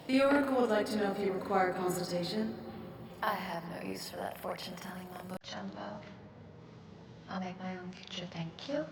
The Oracle would like to know if you require consultation. I have no use for that fortune-telling mumbo-jumbo. I'll make my own future, thank you.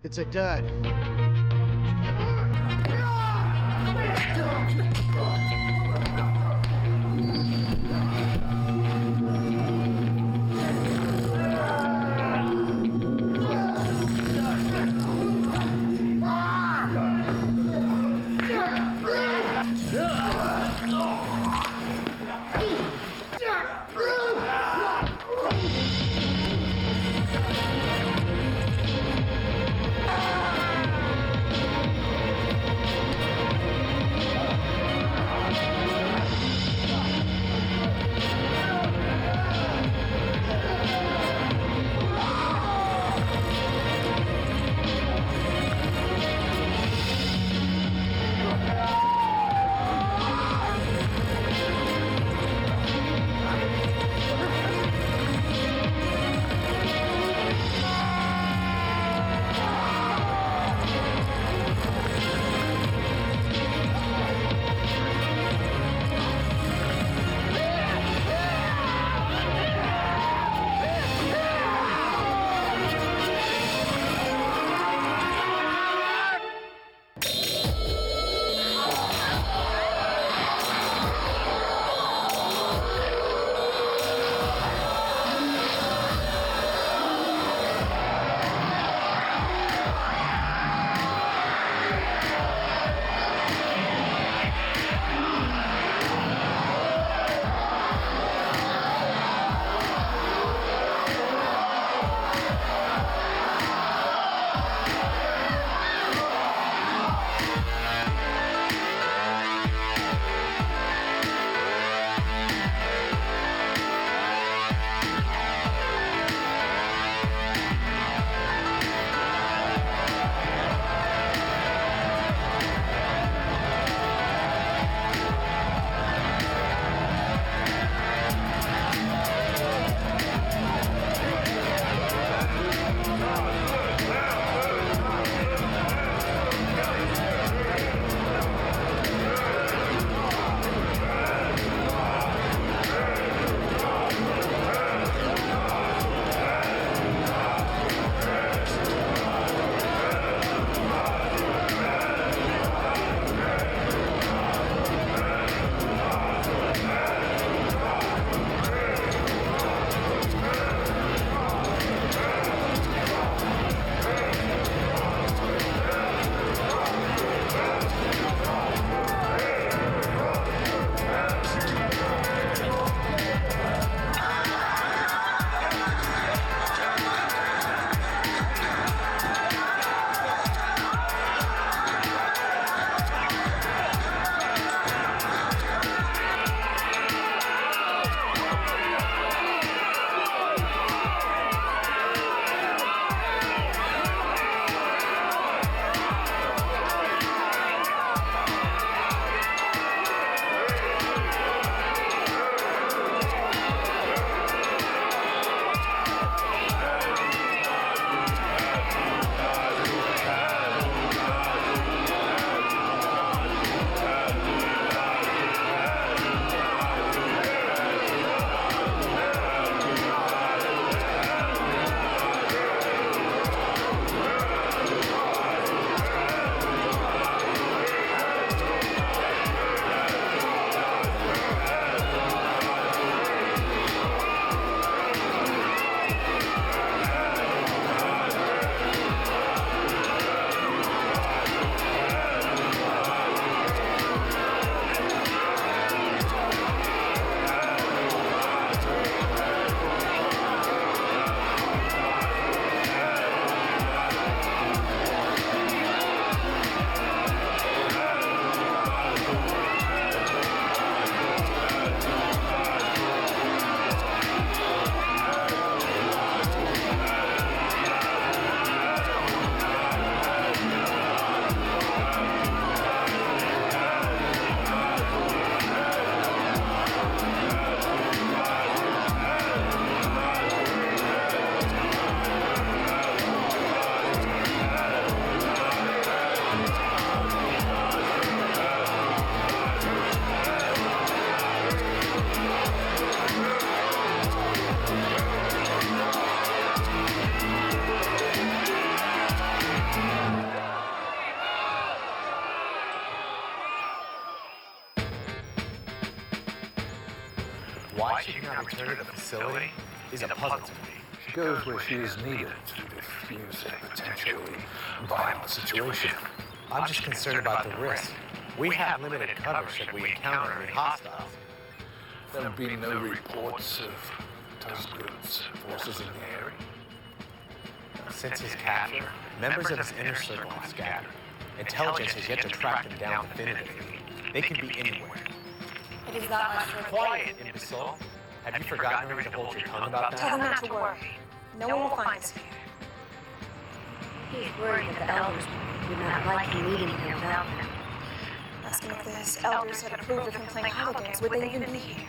It's a dud. to return to the facility is a puzzle to me. She goes where she is needed to defuse a potentially violent situation. I'm just concerned about the risk. We have limited cover should we encounter any hostiles. There'll be no reports of Tuzgood's forces in the area. Since his capture, members of his inner circle have scattered. Intelligence has yet to track them down definitively. They can be anywhere. It is that much for Quiet, imbecile. Have you forgotten to hold your tongue about that? Tell them not to worry. No one will find us here. He's worried that the elders would not like him meeting here without them. Asking if his elders had approved of him playing hologames, would they even be here?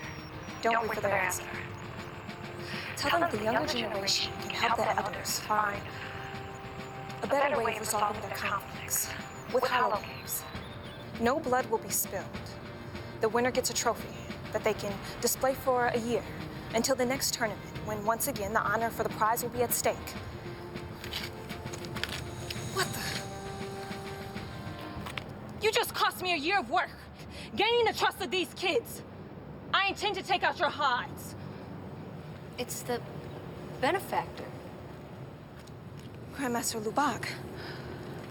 Don't wait for their answer. Tell them that the younger generation can help the elders find a better way of resolving their conflicts with hologames. No blood will be spilled. The winner gets a trophy that they can display for a year until the next tournament, when once again the honor for the prize will be at stake. What the? You just cost me a year of work, gaining the trust of these kids. I intend to take out your hides. It's the benefactor. Grandmaster Lubak,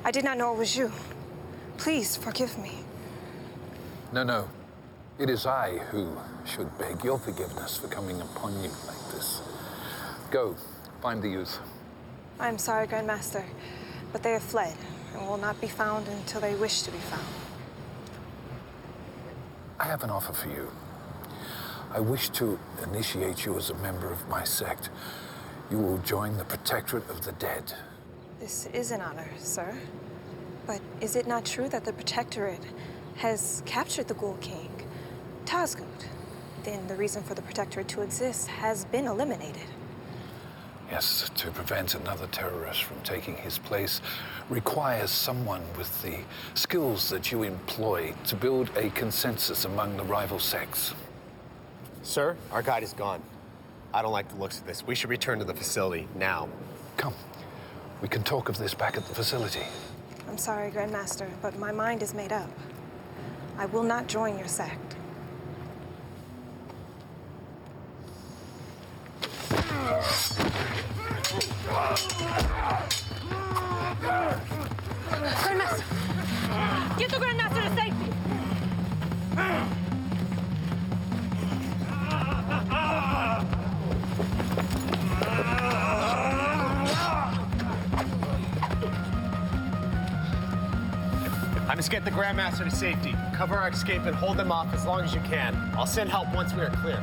I did not know it was you. Please forgive me. No. It is I who should beg your forgiveness for coming upon you like this. Go, find the youth. I'm sorry, Grandmaster, but they have fled and will not be found until they wish to be found. I have an offer for you. I wish to initiate you as a member of my sect. You will join the Protectorate of the Dead. This is an honor, sir. But is it not true that the Protectorate has captured the Ghoul King, Tazgood? Then the reason for the Protectorate to exist has been eliminated. Yes, to prevent another terrorist from taking his place requires someone with the skills that you employ to build a consensus among the rival sects. Sir, our guide is gone. I don't like the looks of this. We should return to the facility now. Come, we can talk of this back at the facility. I'm sorry, Grandmaster, but my mind is made up. I will not join your sect. Grandmaster! Get the Grandmaster to safety! I must get the Grandmaster to safety. Cover our escape and hold them off as long as you can. I'll send help once we are clear.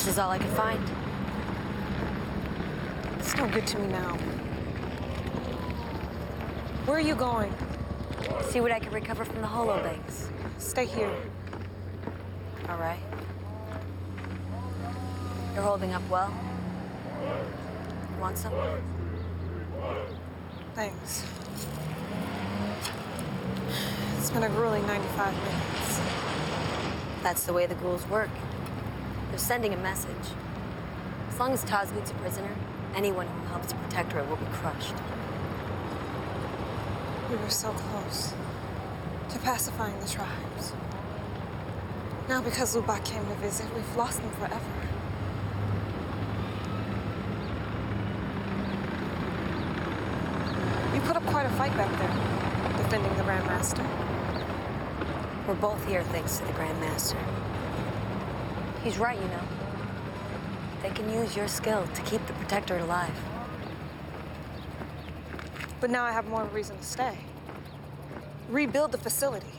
This is all I could find. It's no good to me now. Where are you going? See what I can recover from the holobanks. Stay here. All right. You're holding up well. Want some? Thanks. It's been a grueling 95 minutes. That's the way the ghouls work. They're sending a message. As long as Tazgood's a prisoner, anyone who helps to protect her will be crushed. We were so close to pacifying the tribes. Now, because Lubak came to visit, we've lost them forever. You put up quite a fight back there, defending the Grandmaster. We're both here thanks to the Grandmaster. He's right, you know. They can use your skill to keep the Protectorate alive. But now I have more of a reason to stay. Rebuild the facility.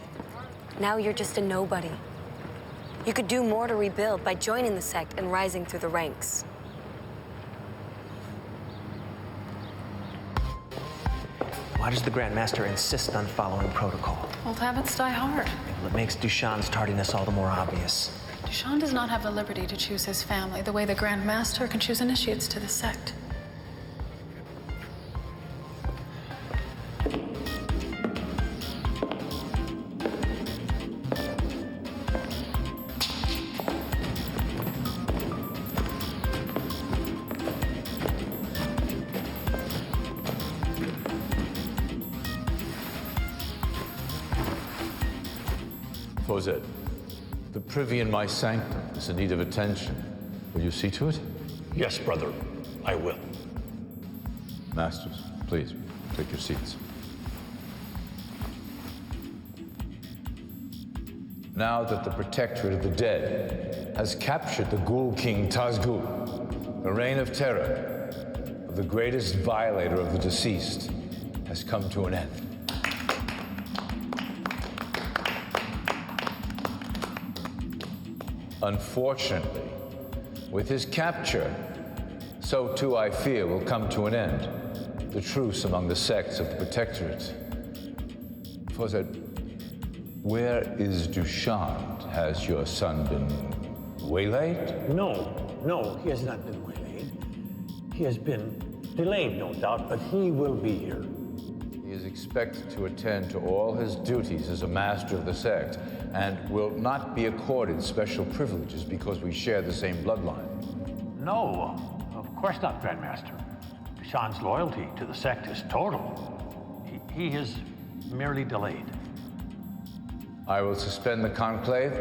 Now you're just a nobody. You could do more to rebuild by joining the sect and rising through the ranks. Why does the Grandmaster insist on following protocol? Old habits die hard. Well, it makes Dushan's tardiness all the more obvious. Dushan does not have the liberty to choose his family the way the Grandmaster can choose initiates to the sect. Fawzet, the privy in my sanctum is in need of attention. Will you see to it? Yes, brother, I will. Masters, please, take your seats. Now that the Protectorate of the Dead has captured the Ghoul King Tazgul, the reign of terror of the greatest violator of the deceased has come to an end. Unfortunately, with his capture, so too I fear will come to an end the truce among the sects of the Protectorate. Fawzet, where is Dushan? Has your son been waylaid? No, he has not been waylaid. He has been delayed, no doubt, but he will be here. He is expected to attend to all his duties as a master of the sect, and will not be accorded special privileges because we share the same bloodline. No, of course not, Grandmaster. Dushan's loyalty to the sect is total. He is merely delayed. I will suspend the Conclave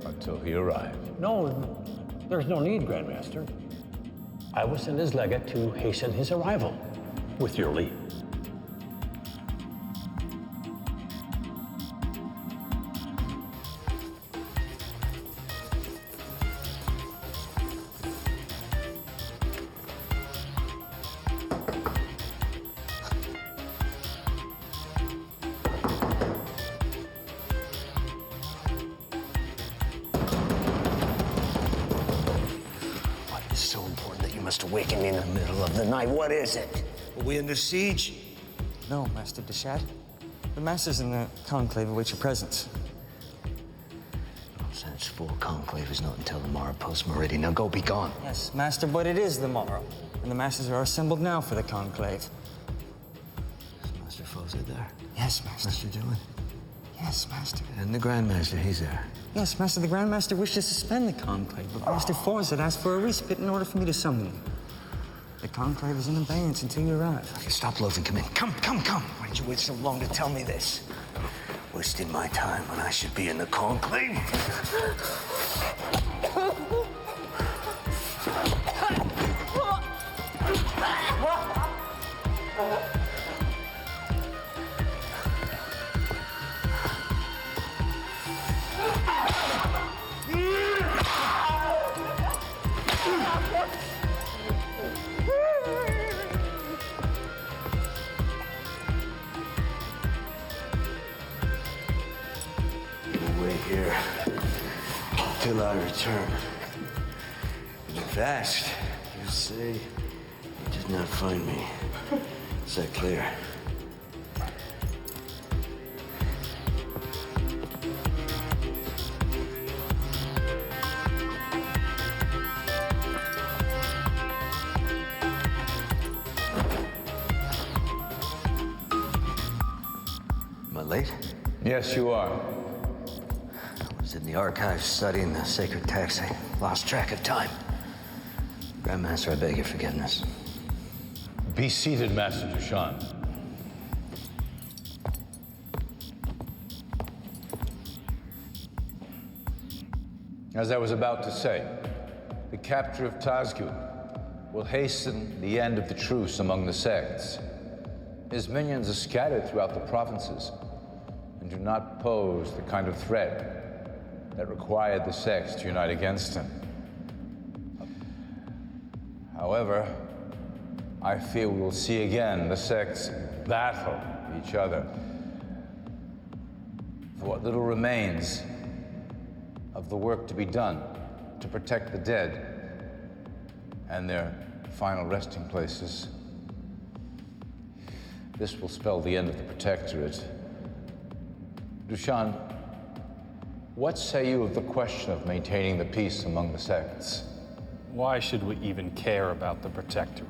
until he arrives. No, there's no need, Grandmaster. I will send his legate to hasten his arrival, with your leave. So important that you must awaken me in the middle of the night. What is it? Are we under siege? No, Master Deshad. The Masters in the Conclave await your presence. Since full Conclave is not until tomorrow post-meridian. Now go, be gone. Yes, Master, but it is the morrow. And the Masters are assembled now for the Conclave. Is Master Fawzet there? Yes, Master. Master doing? Yes, Master. And the Grandmaster, he's there. Yes, Master, the Grandmaster wished to suspend the Conclave, but Master Fawzet asked for a respite in order for me to summon you. The Conclave is in abeyance until you arrive. Okay, stop loafing, come in. Come. Why did you wait so long to tell me this? Wasting my time when I should be in the Conclave. Here till I return. And fast, you say you did not find me. Is that clear? Am I late? Yes, you are. I was in the archives studying the sacred texts. I lost track of time. Grandmaster, I beg your forgiveness. Be seated, Master Dushan. As I was about to say, the capture of Tazgul will hasten the end of the truce among the sects. His minions are scattered throughout the provinces, and do not pose the kind of threat that required the sects to unite against him. However, I fear we will see again the sects battle each other for what little remains of the work to be done to protect the dead and their final resting places. This will spell the end of the Protectorate. Dushan, what say you of the question of maintaining the peace among the sects? Why should we even care about the Protectorate?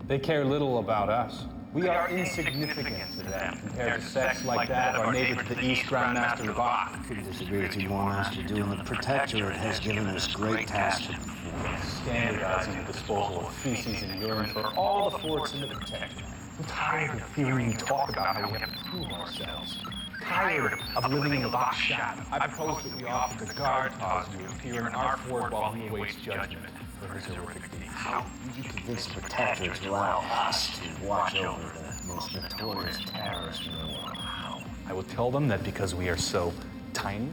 They care little about us. We are insignificant to them compared to sects like that of our neighbor to the east, Grandmaster Bach. I couldn't disagree with you more, Master Doom. The Protectorate has given us great tasks to perform. Standardizing the disposal of feces and urine for all the forts in the Protectorate. I'm tired of hearing you talk about how we have to prove ourselves. Tired of living in the Bach shadow. I propose that we offer the guard cause to appear in our fort while he awaits judgment for his horrific deeds. How did you convince the Protectorate to allow us to watch over the most notorious terrorist in the world? How? I will tell them that because we are so tiny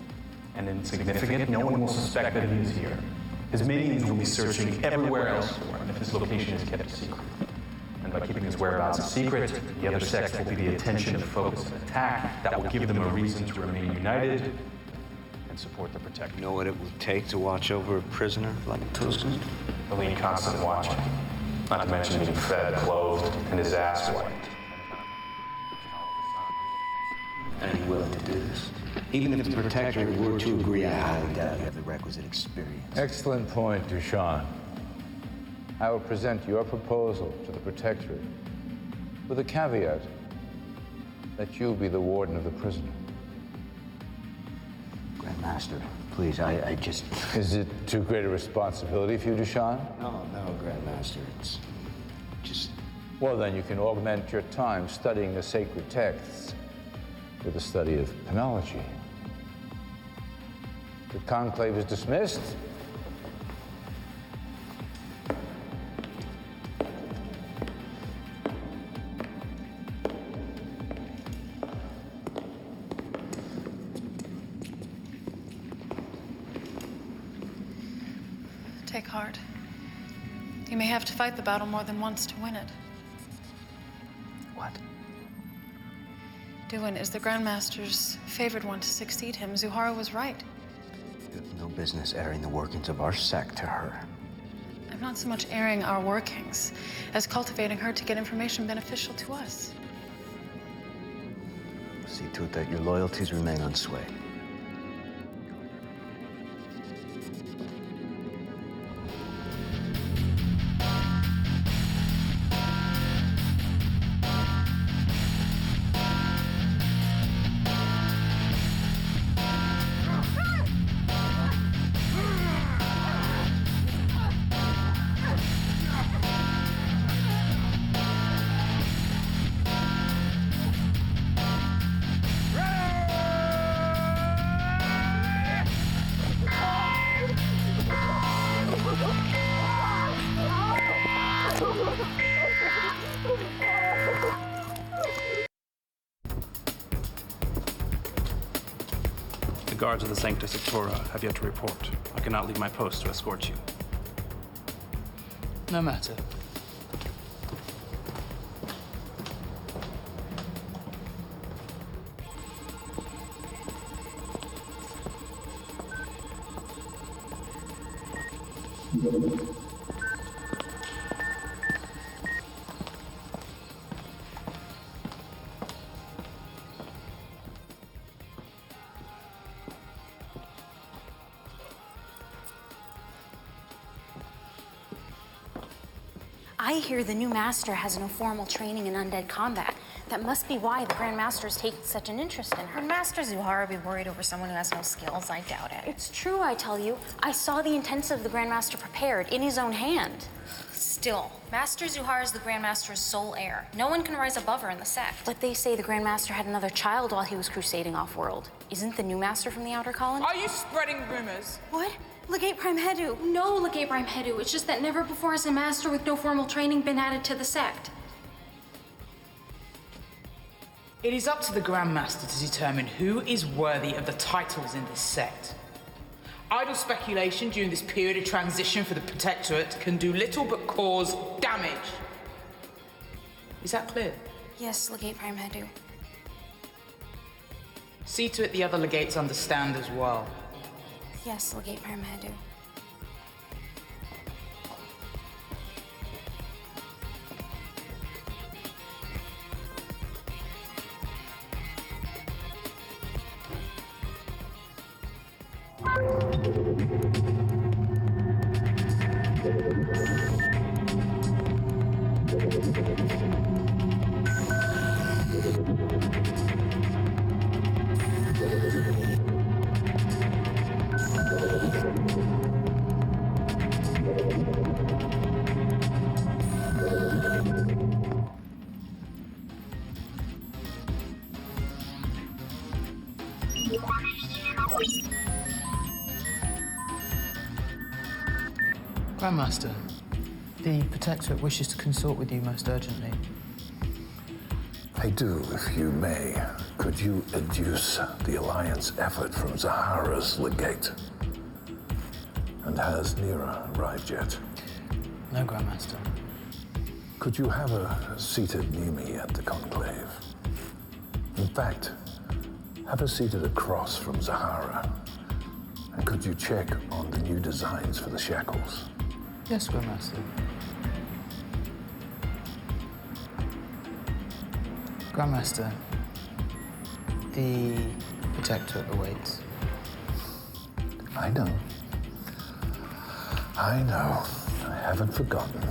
and insignificant, no one will suspect that he is here. His minions will be searching everywhere else for him if his location is kept a secret. And by keeping his whereabouts a secret, the other sects will be the attention and focus of attack that will give them a reason to remain united and support the Protectorate. You know what it would take to watch over a prisoner like Tuscan? He'll need constant watching. Not to mention being fed, clothed, and his ass wiped. And you willing to do this? Even if the Protectorate were to agree, I highly doubt you have the requisite experience. Excellent point, Dushan. I will present your proposal to the Protectorate with a caveat that you'll be the warden of the prisoner. Grandmaster, please, I just... Is it too great a responsibility for you, Dushan? No, Grandmaster, it's just... Well, then you can augment your time studying the sacred texts with the study of penology. The Conclave is dismissed. Take heart. You may have to fight the battle more than once to win it. What? Duin is the Grandmaster's favored one to succeed him. Zuhara was right. You have no business airing the workings of our sect to her. I'm not so much airing our workings as cultivating her to get information beneficial to us. See to it that your loyalties remain unswayed. The guards of the Sancta Sectora have yet to report. I cannot leave my post to escort you. No matter. I hear the new master has no formal training in undead combat. That must be why the Grandmaster's taken such an interest in her. Would Master Zuhara be worried over someone who has no skills? I doubt it. It's true, I tell you. I saw the intensive the Grandmaster prepared in his own hand. Still, Master Zuhara is the Grandmaster's sole heir. No one can rise above her in the sect. But they say the Grandmaster had another child while he was crusading off-world. Isn't the new master from the Outer Colony? Are you spreading rumors? What? Legate Prime Hedu. No, Legate Prime Hedu. It's just that never before has a master with no formal training been added to the sect. It is up to the Grandmaster to determine who is worthy of the titles in this sect. Idle speculation during this period of transition for the Protectorate can do little but cause damage. Is that clear? Yes, Legate Prime Hedu. See to it the other legates understand as well. Yes, Legate Prime Hedu. Grandmaster, the Protectorate wishes to consort with you most urgently. I do, if you may. Could you educe the Alliance effort from Zahara's legate? And has Nora arrived yet? No, Grandmaster. Could you have her seated near me at the Conclave? In fact, have her seated across from Zahara. And could you check on the new designs for the shackles? Yes, Grandmaster. Grandmaster, the Protectorate awaits. I know. I know. I haven't forgotten.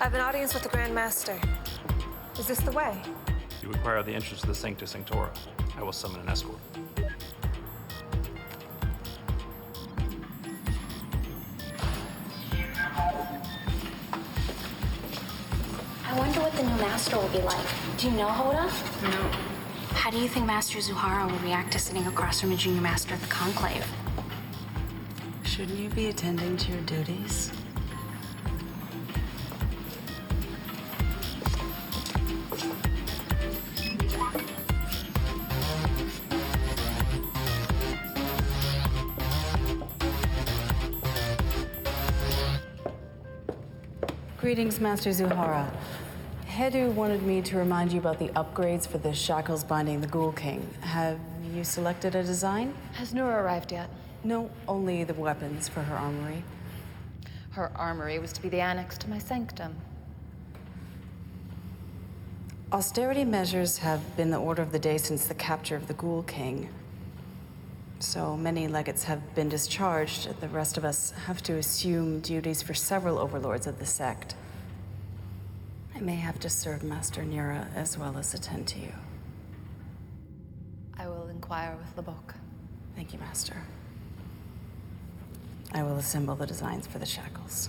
I have an audience with the Grandmaster. Is this the way? You require the entrance to the Sancta Sanctora. I will summon an escort. I wonder what the new master will be like. Do you know, Hoda? No. How do you think Master Zuhara would react to sitting across from a junior master at the Conclave? Shouldn't you be attending to your duties? Greetings, Master Zuhara. Hedu wanted me to remind you about the upgrades for the shackles binding the Ghoul King. Have you selected a design? Has Nora arrived yet? No, only the weapons for her armory. Her armory was to be the annex to my sanctum. Austerity measures have been the order of the day since the capture of the Ghoul King. So many legates have been discharged. The rest of us have to assume duties for several overlords of the sect. I may have to serve Master Nora as well as attend to you. I will inquire with Labok. Thank you, Master. I will assemble the designs for the shackles.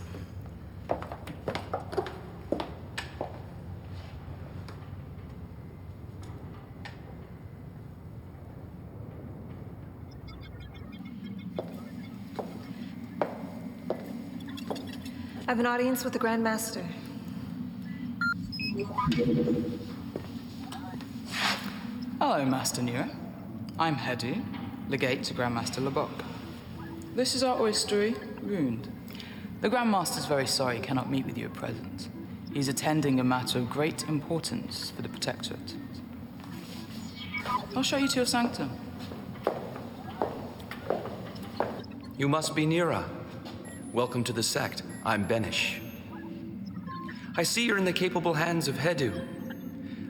I have an audience with the Grandmaster. Hello, Master Nora. I'm Hedu, legate to Grandmaster Labok. This is our oystery, Ruined. The Grandmaster's very sorry he cannot meet with you at present. He's attending a matter of great importance for the Protectorate. I'll show you to your sanctum. You must be Nora. Welcome to the sect. I'm Benish. I see you're in the capable hands of Hedu.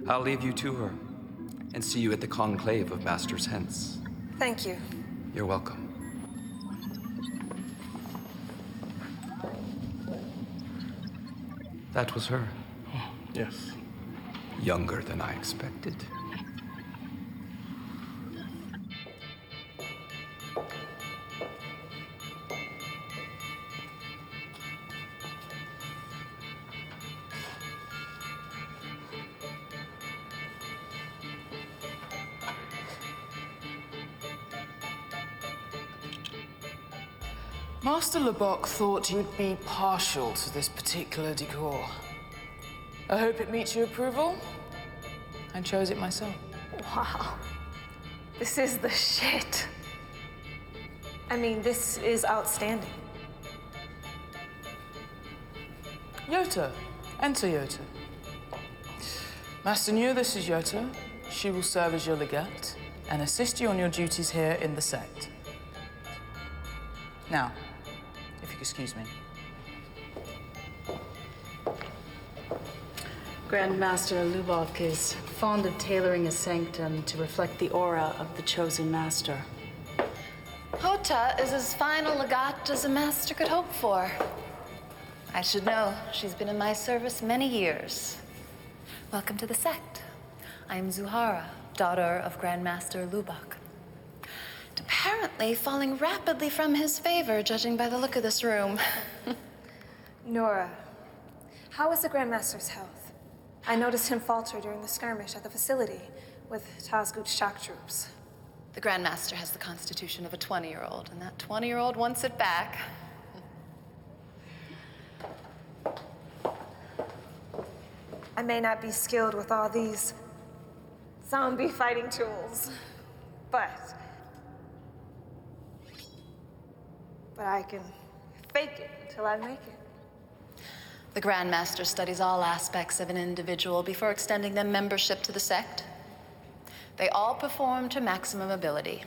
I'll leave you to her, and see you at the Conclave of Masters hence. Thank you. You're welcome. That was her. Yes. Younger than I expected. Master Lubbock thought you'd be partial to this particular decor. I hope it meets your approval. I chose it myself. Wow. This is the shit. I mean, this is outstanding. Yota, enter Yota. Master Nura, this is Yota. She will serve as your legate and assist you on your duties here in the sect. Now, if you could excuse me. Grandmaster Lubbock is fond of tailoring his sanctum to reflect the aura of the chosen master. Hota is as fine a legate as a master could hope for. I should know. She's been in my service many years. Welcome to the sect. I'm Zuhara, daughter of Grandmaster Lubbock. Apparently falling rapidly from his favor, judging by the look of this room. Nora, how is the Grandmaster's health? I noticed him falter during the skirmish at the facility with Tazgut's shock troops. The Grandmaster has the constitution of a 20-year-old, and that 20-year-old wants it back. I may not be skilled with all these zombie fighting tools, but I can fake it till I make it. The Grandmaster studies all aspects of an individual before extending them membership to the sect. They all perform to maximum ability.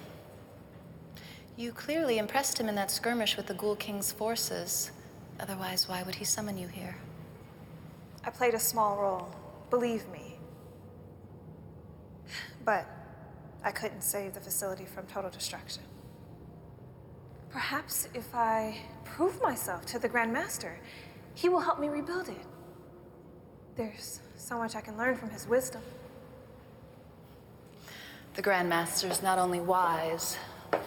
You clearly impressed him in that skirmish with the Ghoul King's forces. Otherwise, why would he summon you here? I played a small role, believe me. But I couldn't save the facility from total destruction. Perhaps if I prove myself to the Grandmaster, he will help me rebuild it. There's so much I can learn from his wisdom. The Grandmaster is not only wise,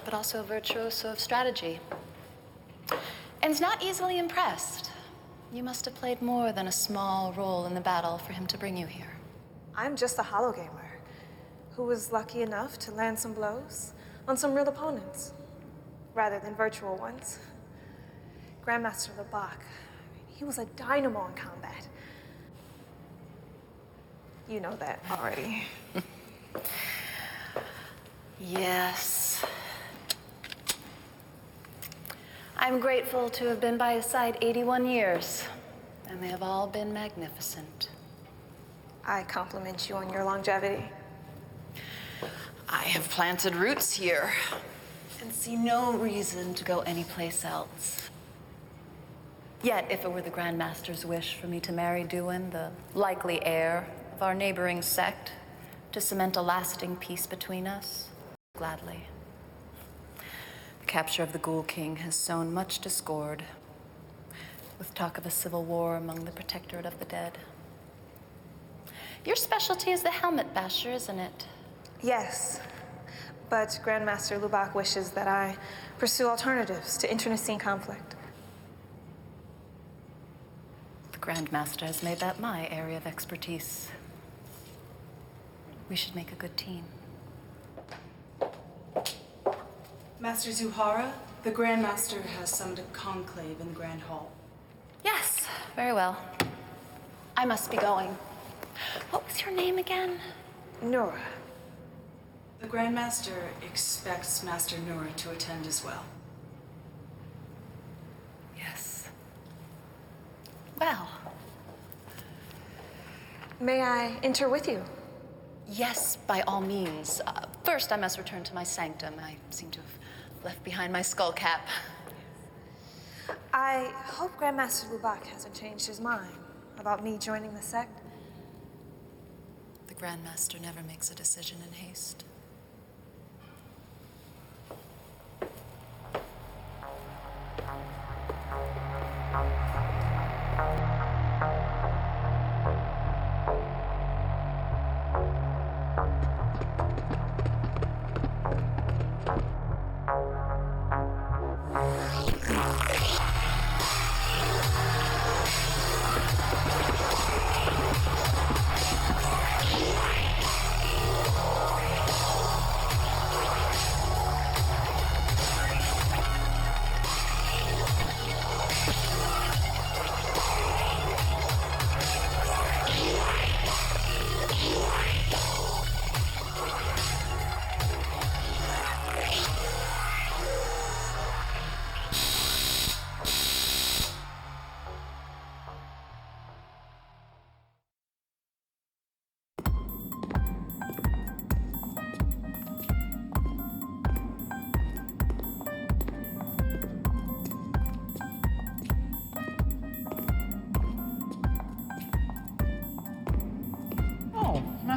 but also a virtuoso of strategy. And is not easily impressed. You must have played more than a small role in the battle for him to bring you here. I'm just a hologamer who was lucky enough to land some blows on some real opponents, rather than virtual ones. Grandmaster Lubbock, he was a dynamo in combat. You know that already. Yes. I'm grateful to have been by his side 81 years, and they have all been magnificent. I compliment you on your longevity. I have planted roots here and see no reason to go anyplace else. Yet, if it were the Grandmaster's wish for me to marry Duin, the likely heir of our neighboring sect, to cement a lasting peace between us, gladly. The capture of the Ghoul King has sown much discord, with talk of a civil war among the Protectorate of the Dead. Your specialty is the helmet basher, isn't it? Yes, but Grandmaster Lubbock wishes that I pursue alternatives to internecine conflict. The Grandmaster has made that my area of expertise. We should make a good team. Master Zuhara, the Grandmaster has summoned a conclave in the Grand Hall. Yes, very well. I must be going. What was your name again? Nora. The Grandmaster expects Master Nora to attend as well. Yes. Well. May I enter with you? Yes, by all means. First, I must return to my sanctum. I seem to have left behind my skull cap. I hope Grandmaster Lubbock hasn't changed his mind about me joining the sect. The Grandmaster never makes a decision in haste.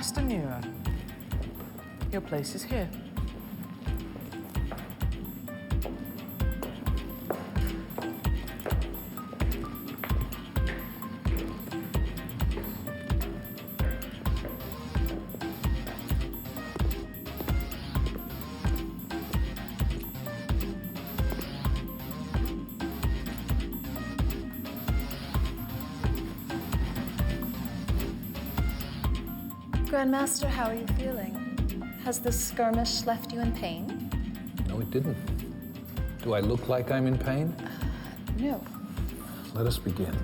Master Nora, your place is here. Grandmaster, how are you feeling? Has the skirmish left you in pain? No, it didn't. Do I look like I'm in pain? No. Let us begin.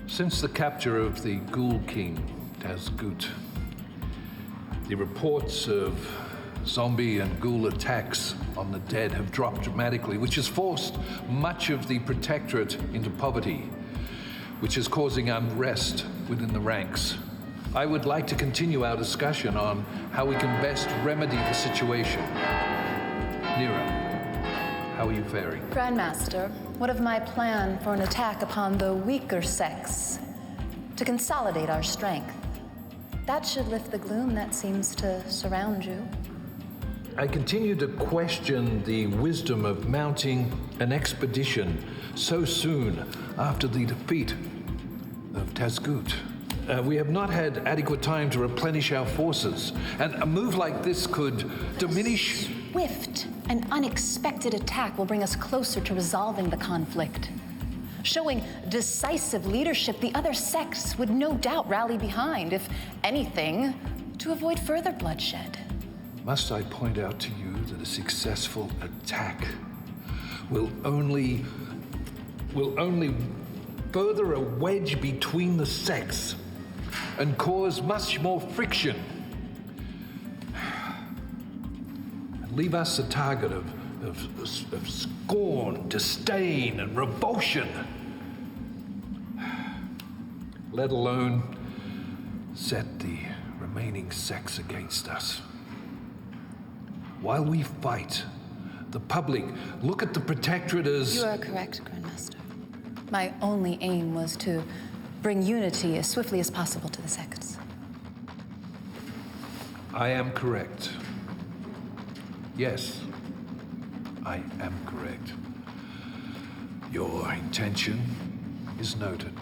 Since the capture of the Ghoul King, Tazgut, the reports of zombie and ghoul attacks on the dead have dropped dramatically, which has forced much of the Protectorate into poverty, which is causing unrest within the ranks. I would like to continue our discussion on how we can best remedy the situation. Nora, how are you faring? Grandmaster, what of my plan for an attack upon the weaker sects to consolidate our strength? That should lift the gloom that seems to surround you. I continue to question the wisdom of mounting an expedition so soon after the defeat of Tazgut. We have not had adequate time to replenish our forces, and a move like this could diminish... Swift and unexpected attack will bring us closer to resolving the conflict. Showing decisive leadership, the other sects would no doubt rally behind, if anything, to avoid further bloodshed. Must I point out to you that a successful attack will only further a wedge between the sects and cause much more friction and leave us the target of scorn, disdain, and revulsion, let alone set the remaining sects against us. While we fight, the public look at the Protectorate as... You are correct, Grandmaster. My only aim was to bring unity as swiftly as possible to the sects. I am correct. Yes, I am correct. Your intention is noted.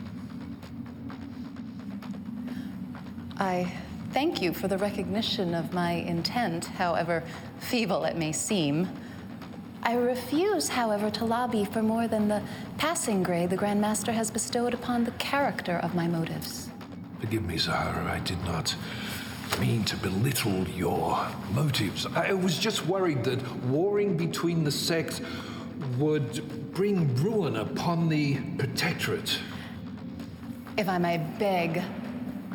I thank you for the recognition of my intent, however feeble it may seem. I refuse, however, to lobby for more than the passing grade the Grandmaster has bestowed upon the character of my motives. Forgive me, Zahara. I did not mean to belittle your motives. I was just worried that warring between the sects would bring ruin upon the Protectorate. If I may beg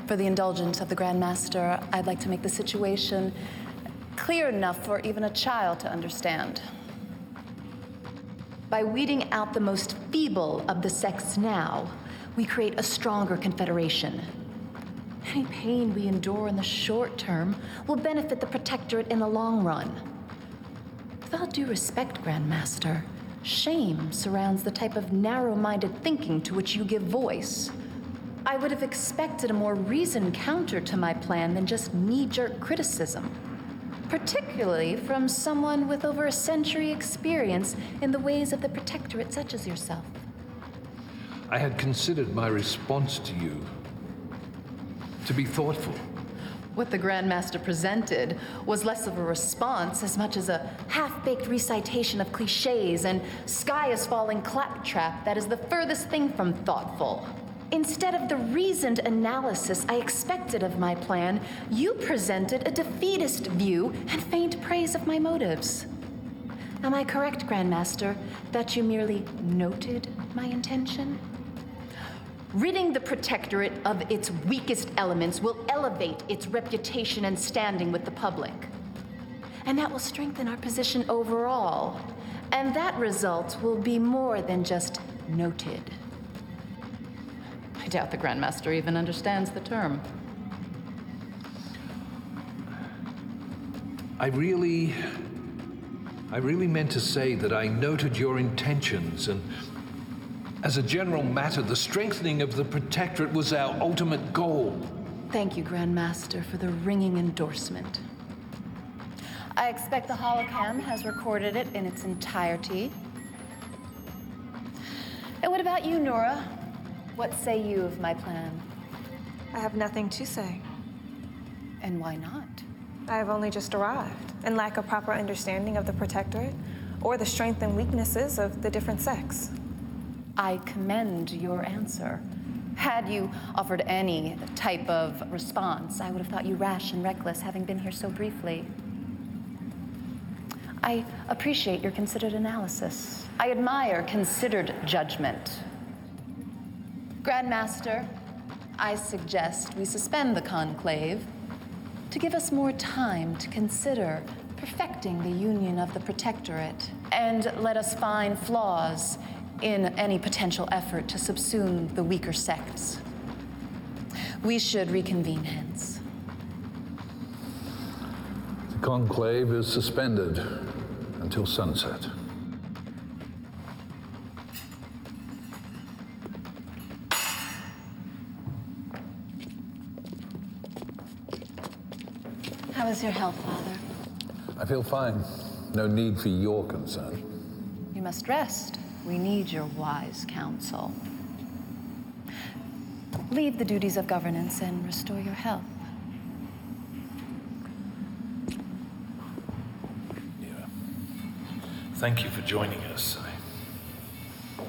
for the indulgence of the Grandmaster, I'd like to make the situation clear enough for even a child to understand. By weeding out the most feeble of the sects now, we create a stronger confederation. Any pain we endure in the short term will benefit the Protectorate in the long run. With all due respect, Grandmaster, shame surrounds the type of narrow-minded thinking to which you give voice. I would have expected a more reasoned counter to my plan than just knee-jerk criticism, particularly from someone with over a century experience in the ways of the Protectorate, such as yourself. I had considered my response to you to be thoughtful. What the Grandmaster presented was less of a response as much as a half-baked recitation of cliches and sky-is-falling claptrap that is the furthest thing from thoughtful. Instead of the reasoned analysis I expected of my plan, you presented a defeatist view and feigned praise of my motives. Am I correct, Grandmaster, that you merely noted my intention? Ridding the Protectorate of its weakest elements will elevate its reputation and standing with the public. And that will strengthen our position overall. And that result will be more than just noted. I doubt the Grandmaster even understands the term. I really meant to say that I noted your intentions and As a general matter, the strengthening of the Protectorate was our ultimate goal. Thank you, Grandmaster, for the ringing endorsement. I expect the holocam has recorded it in its entirety. And what about you, Nora? What say you of my plan? I have nothing to say. And why not? I have only just arrived and lack a proper understanding of the Protectorate or the strengths and weaknesses of the different sects. I commend your answer. Had you offered any type of response, I would have thought you rash and reckless, having been here so briefly. I appreciate your considered analysis. I admire considered judgment. Grandmaster, I suggest we suspend the Conclave to give us more time to consider perfecting the union of the Protectorate, and let us find flaws in any potential effort to subsume the weaker sects. We should reconvene hence. The Conclave is suspended until sunset. How is your health, Father? I feel fine. No need for your concern. You must rest. We need your wise counsel. Leave the duties of governance and restore your health. Nora, thank you for joining us.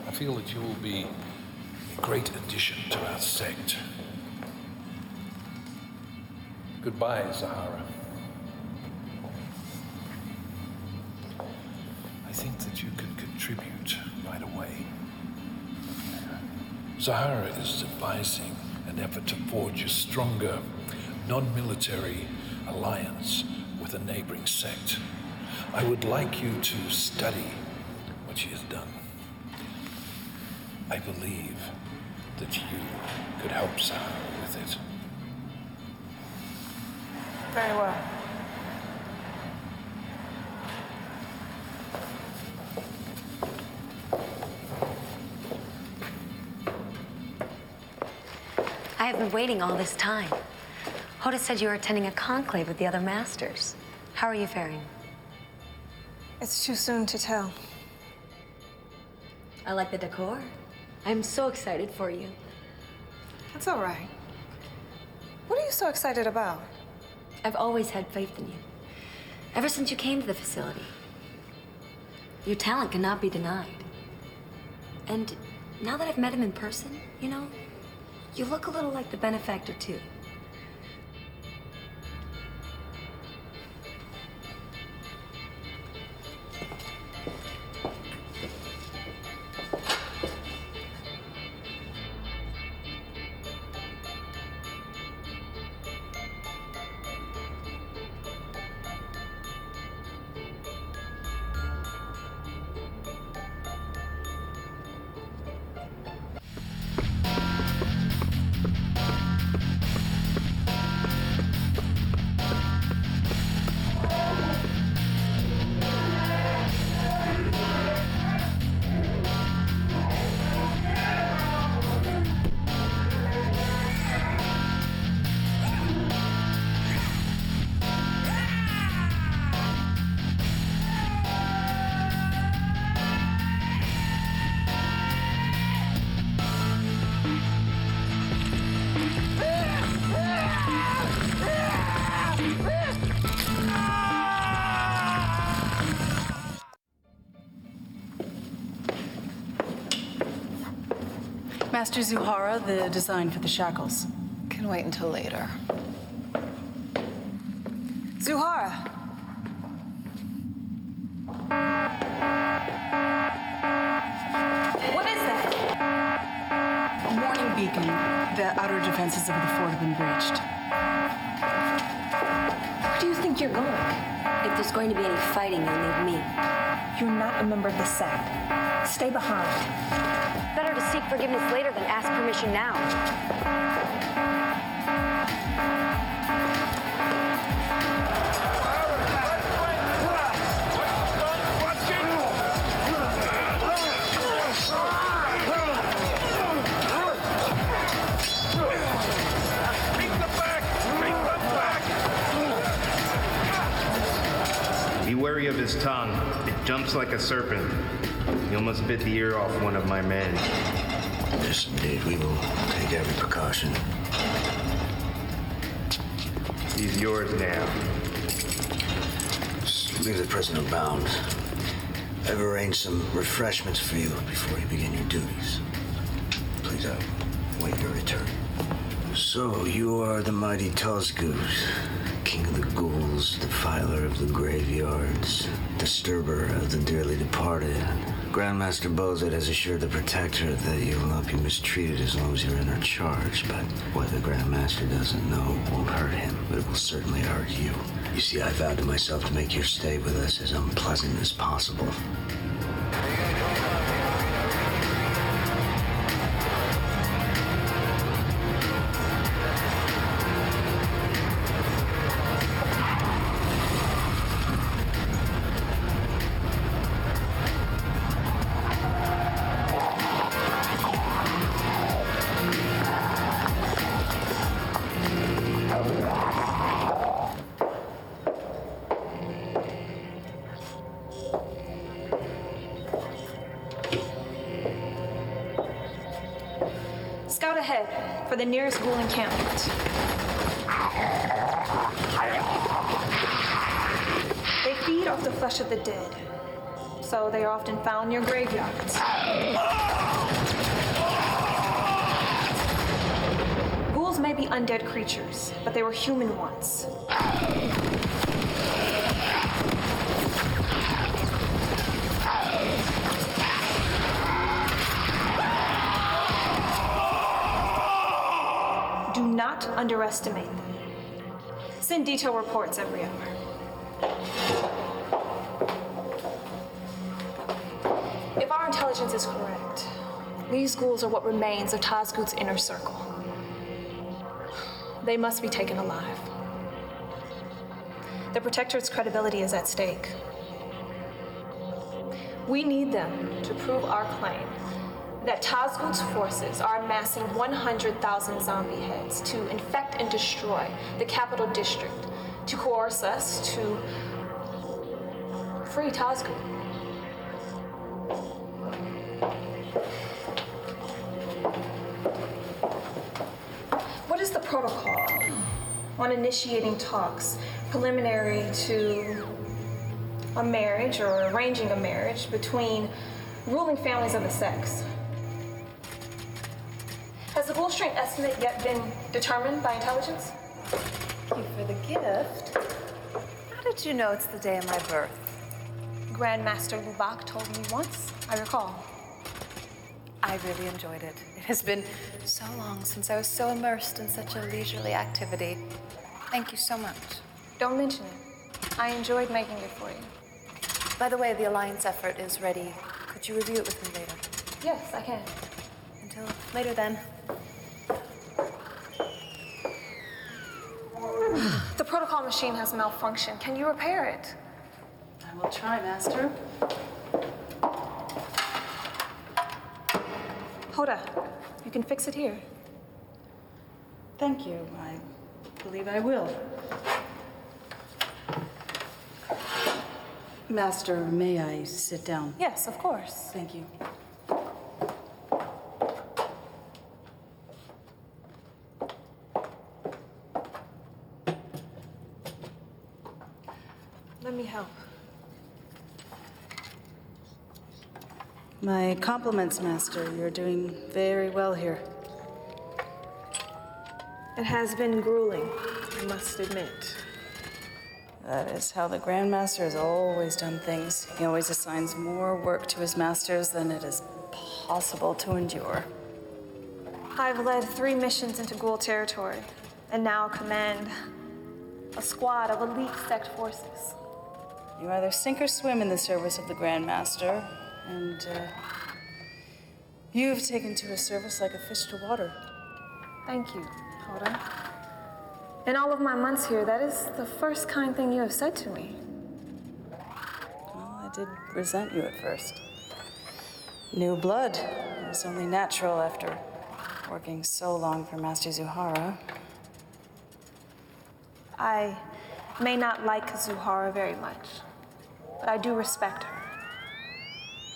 I feel that you will be a great addition to our sect. Goodbye, Zahara. I think that you could contribute right away. Zahara is advising an effort to forge a stronger, non-military alliance with a neighboring sect. I would like you to study what she has done. I believe that you could help Zahara with it. Very well. I have been waiting all this time. Hoda said you were attending a conclave with the other masters. How are you faring? It's too soon to tell. I like the decor. I'm so excited for you. That's all right. What are you so excited about? I've always had faith in you. Ever since you came to the facility. Your talent cannot be denied. And now that I've met him in person, you know, you look a little like the benefactor, too. Master Zuhara, the design for the shackles. Can wait until later. Zuhara! What is that? A warning beacon. The outer defenses of the fort have been breached. Where do you think you're going? If there's going to be any fighting, you'll need me. You're not a member of the sect. Stay behind. Better to seek forgiveness later than ask permission now. Be wary of his tongue. It jumps like a serpent. He almost bit the ear off one of my men. Yes, indeed. We will take every precaution. He's yours now. Just leave the prisoner bound. I've arranged some refreshments for you before you begin your duties. Please, wait your return. So, you are the mighty Tozgud, king of the ghouls, defiler of the graveyards, disturber of the dearly departed. Grandmaster Bozet has assured the Protector that you will not be mistreated as long as you're in our charge, but what the Grandmaster doesn't know won't hurt him, but it will certainly hurt you. You see, I vowed to myself to make your stay with us as unpleasant as possible. Scout ahead for the nearest ghoul encampment. They feed off the flesh of the dead, so they are often found near graveyards. Ghouls may be undead creatures, but they were human once. Do not underestimate them. Send detailed reports every hour. If our intelligence is correct, these ghouls are what remains of Tozgud's inner circle. They must be taken alive. The Protectorate's credibility is at stake. We need them to prove our claim that Tozgud's forces are amassing 100,000 zombie heads to infect and destroy the capital district, to coerce us to free Tozgud. What is the protocol on initiating talks preliminary to a marriage or arranging a marriage between ruling families of the sects? Has the ghoul strength estimate yet been determined by intelligence? Thank you for the gift. How did you know it's the day of my birth? Grandmaster Lubak told me once, I recall. I really enjoyed it. It has been so long since I was so immersed in such a leisurely activity. Thank you so much. Don't mention it. I enjoyed making it for you. By the way, the Alliance effort is ready. Could you review it with me later? Yes, I can. Until later then. The protocol machine has malfunctioned. Can you repair it? I will try, Master. Hoda, you can fix it here. Thank you. I believe I will. Master, may I sit down? Yes, of course. Thank you. Let me help. My compliments, Master. You're doing very well here. It has been grueling, I must admit. That is how the Grandmaster has always done things. He always assigns more work to his masters than it is possible to endure. I've led 3 missions into ghoul territory, and now command a squad of elite sect forces. You either sink or swim in the service of the Grandmaster, and you've taken to his service like a fish to water. Thank you, Hoda. In all of my months here, that is the first kind thing you have said to me. Well, I did resent you at first. New blood. It was only natural after working so long for Master Zuhara. I may not like Zuhara very much, but I do respect her.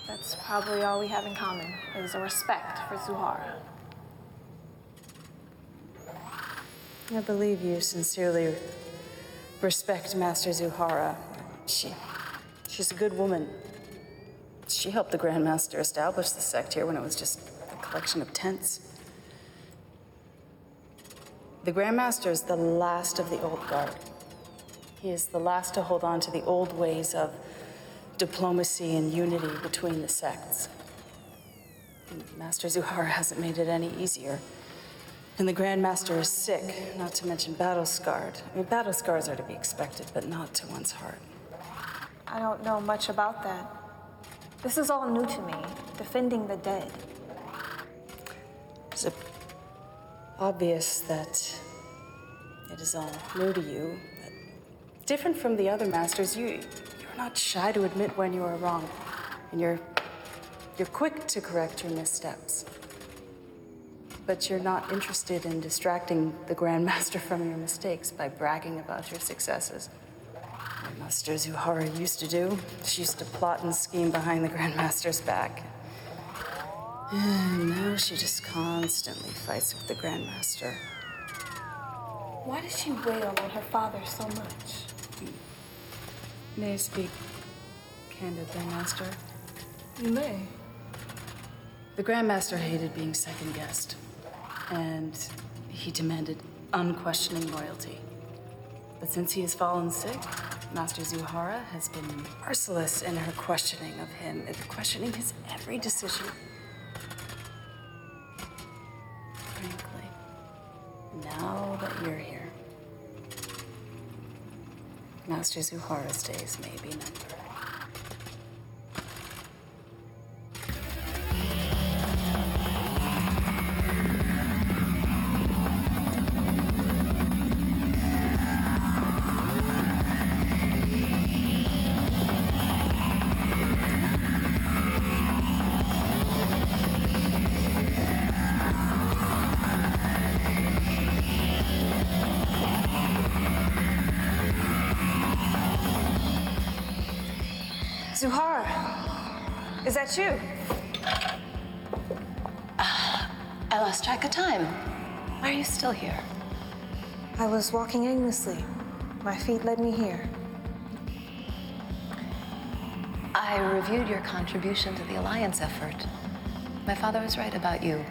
That's probably all we have in common, is a respect for Zuhara. I believe you sincerely respect Master Zuhara. She's a good woman. She helped the Grandmaster establish the sect here when it was just a collection of tents. The Grandmaster is the last of the old guard. He is the last to hold on to the old ways of diplomacy and unity between the sects. And Master Zuhara hasn't made it any easier. And the Grandmaster is sick, not to mention battle-scarred. I mean, battle scars are to be expected, but not to one's heart. I don't know much about that. This is all new to me, defending the dead. It's obvious that it is all new to you. But different from the other masters, you're not shy to admit when you are wrong. And you're quick to correct your missteps. But you're not interested in distracting the Grandmaster from your mistakes by bragging about your successes. What Master Zuhara used to do, she used to plot and scheme behind the Grandmaster's back. And now she just constantly fights with the Grandmaster. Why does she wail on her father so much? May I speak candidly, Master? You may. The Grandmaster hated being second-guessed, and he demanded unquestioning loyalty. But since he has fallen sick, Master Zuhara has been merciless in her questioning of him, questioning his every decision. Frankly, now that you're here, Master Zuhara's days may be numbered. Zuhara, is that you? I lost track of time. Why are you still here? I was walking aimlessly. My feet led me here. I reviewed your contribution to the Alliance effort. My father was right about you.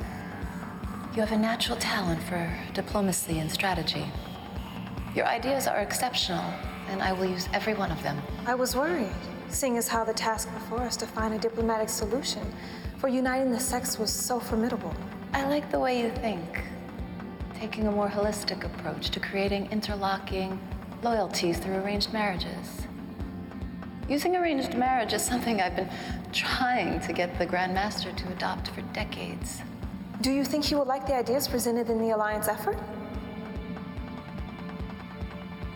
You have a natural talent for diplomacy and strategy. Your ideas are exceptional, and I will use every one of them. I was worried, seeing as how the task before us to find a diplomatic solution for uniting the sects was so formidable. I like the way you think, taking a more holistic approach to creating interlocking loyalties through arranged marriages. Using arranged marriage is something I've been trying to get the Grandmaster to adopt for decades. Do you think he will like the ideas presented in the Alliance effort?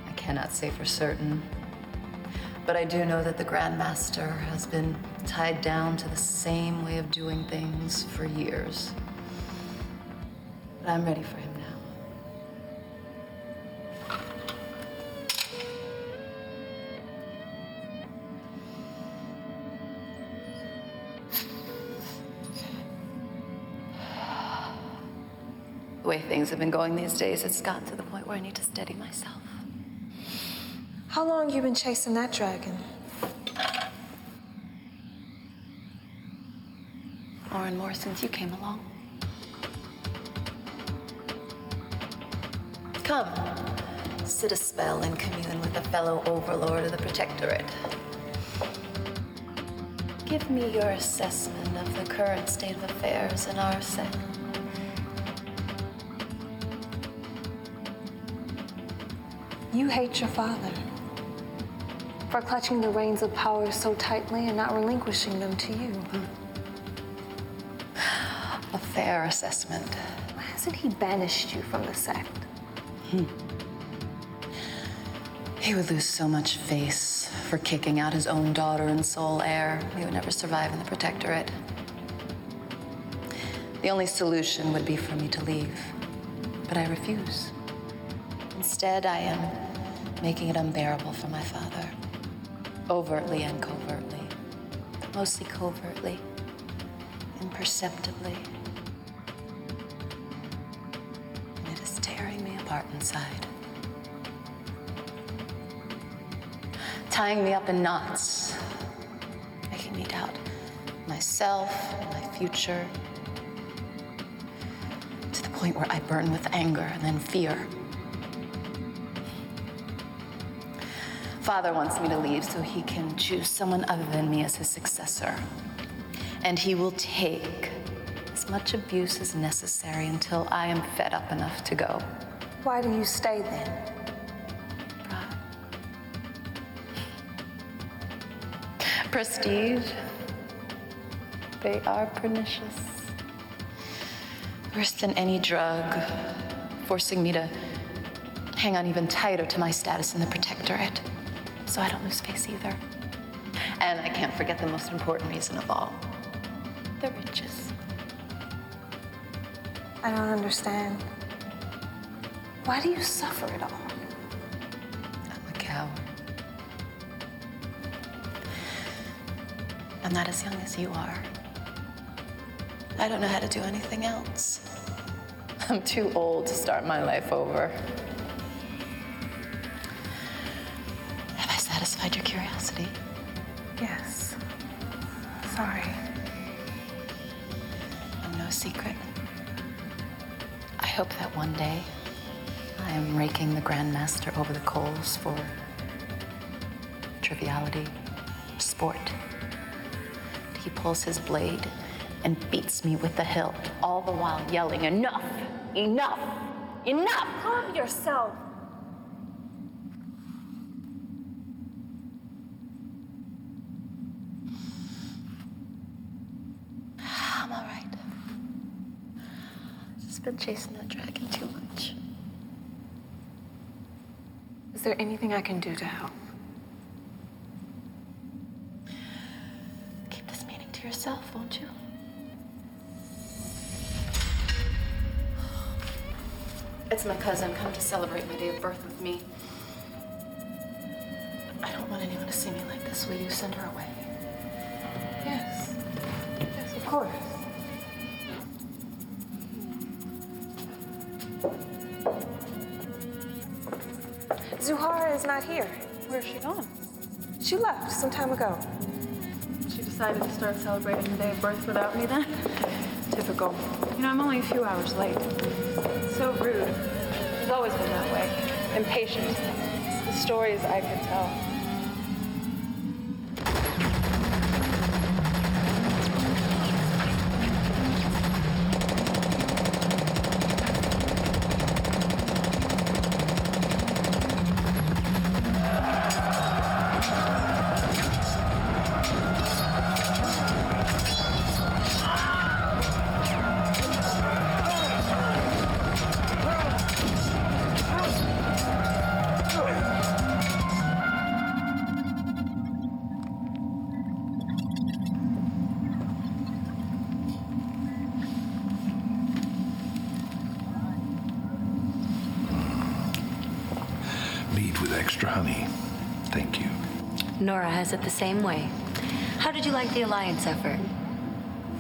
I cannot say for certain. But I do know that the Grandmaster has been tied down to the same way of doing things for years. But I'm ready for him now. The way things have been going these days, it's gotten to the point where I need to steady myself. How long have you been chasing that dragon? More and more since you came along. Come, sit a spell and commune with a fellow overlord of the Protectorate. Give me your assessment of the current state of affairs in our sect. You hate your father for clutching the reins of power so tightly and not relinquishing them to you. A fair assessment. Why hasn't he banished you from the sect? He would lose so much face for kicking out his own daughter and sole heir. He would never survive in the Protectorate. The only solution would be for me to leave, but I refuse. Instead, I am making it unbearable for my father. overtly and covertly. Mostly covertly, imperceptibly. And it is tearing me apart inside. Tying me up in knots, making me doubt myself and my future, to the point where I burn with anger and then fear. Father wants me to leave so he can choose someone other than me as his successor. And he will take as much abuse as necessary until I am fed up enough to go. Why do you stay then? Prestige. They are pernicious. Worse than any drug, forcing me to hang on even tighter to my status in the protectorate, so I don't lose face either. And I can't forget the most important reason of all, the riches. I don't understand. Why do you suffer it all? I'm a coward. I'm not as young as you are. I don't know how to do anything else. I'm too old to start my life over. Have I satisfied your curiosity? Yes. Sorry. I'm no secret. I hope that one day I am raking the Grandmaster over the coals for triviality, sport. He pulls his blade and beats me with the hilt, all the while yelling, "Enough! Enough! Enough!" Calm yourself. I'm all right. Just been chasing that dragon too much. Is there anything I can do to help? Keep this meeting to yourself, won't you? It's my cousin come to celebrate my day of birth with me. I don't want anyone to see me like this. Will you send her away? Yes. Yes, of course. Zuhara is not here. Where's she gone? She left some time ago. She decided to start celebrating the day of birth without me then? Typical. You know, I'm only a few hours late. So rude. She's always been that way. Impatient. It's the stories I could tell. Extra honey. Thank you. Nora has it the same way. How did you like the Alliance effort?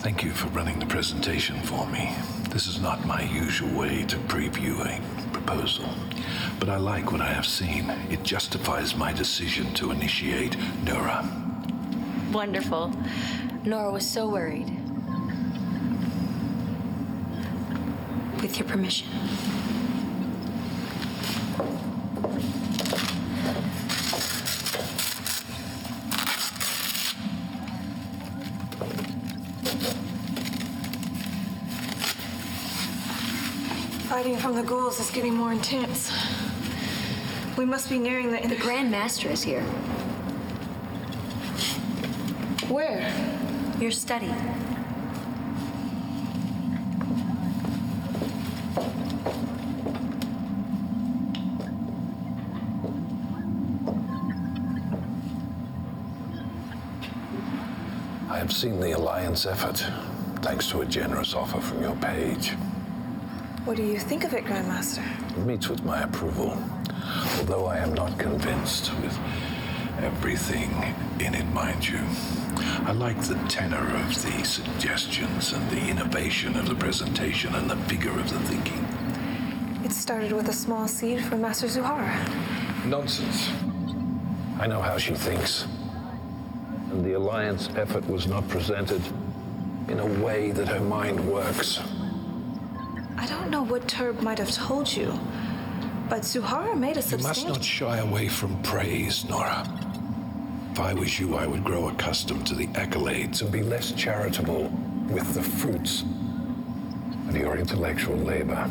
Thank you for running the presentation for me. This is not my usual way to preview a proposal, but I like what I have seen. It justifies my decision to initiate Nora. Wonderful. Nora was so worried. With your permission. Fighting from the ghouls is getting more intense. We must be nearing the Grandmaster is here. Where? Your study. I have seen the Alliance effort, thanks to a generous offer from your page. What do you think of it, Grandmaster? It meets with my approval, although I am not convinced with everything in it, mind you. I like the tenor of the suggestions and the innovation of the presentation and the vigor of the thinking. It started with a small seed from Master Zuhara. Nonsense. I know how she thinks. And the Alliance effort was not presented in a way that her mind works. I don't know what Turb might have told you, but Zuhara made a You must substantial... not shy away from praise, Nora. If I was you, I would grow accustomed to the accolades and be less charitable with the fruits of your intellectual labor.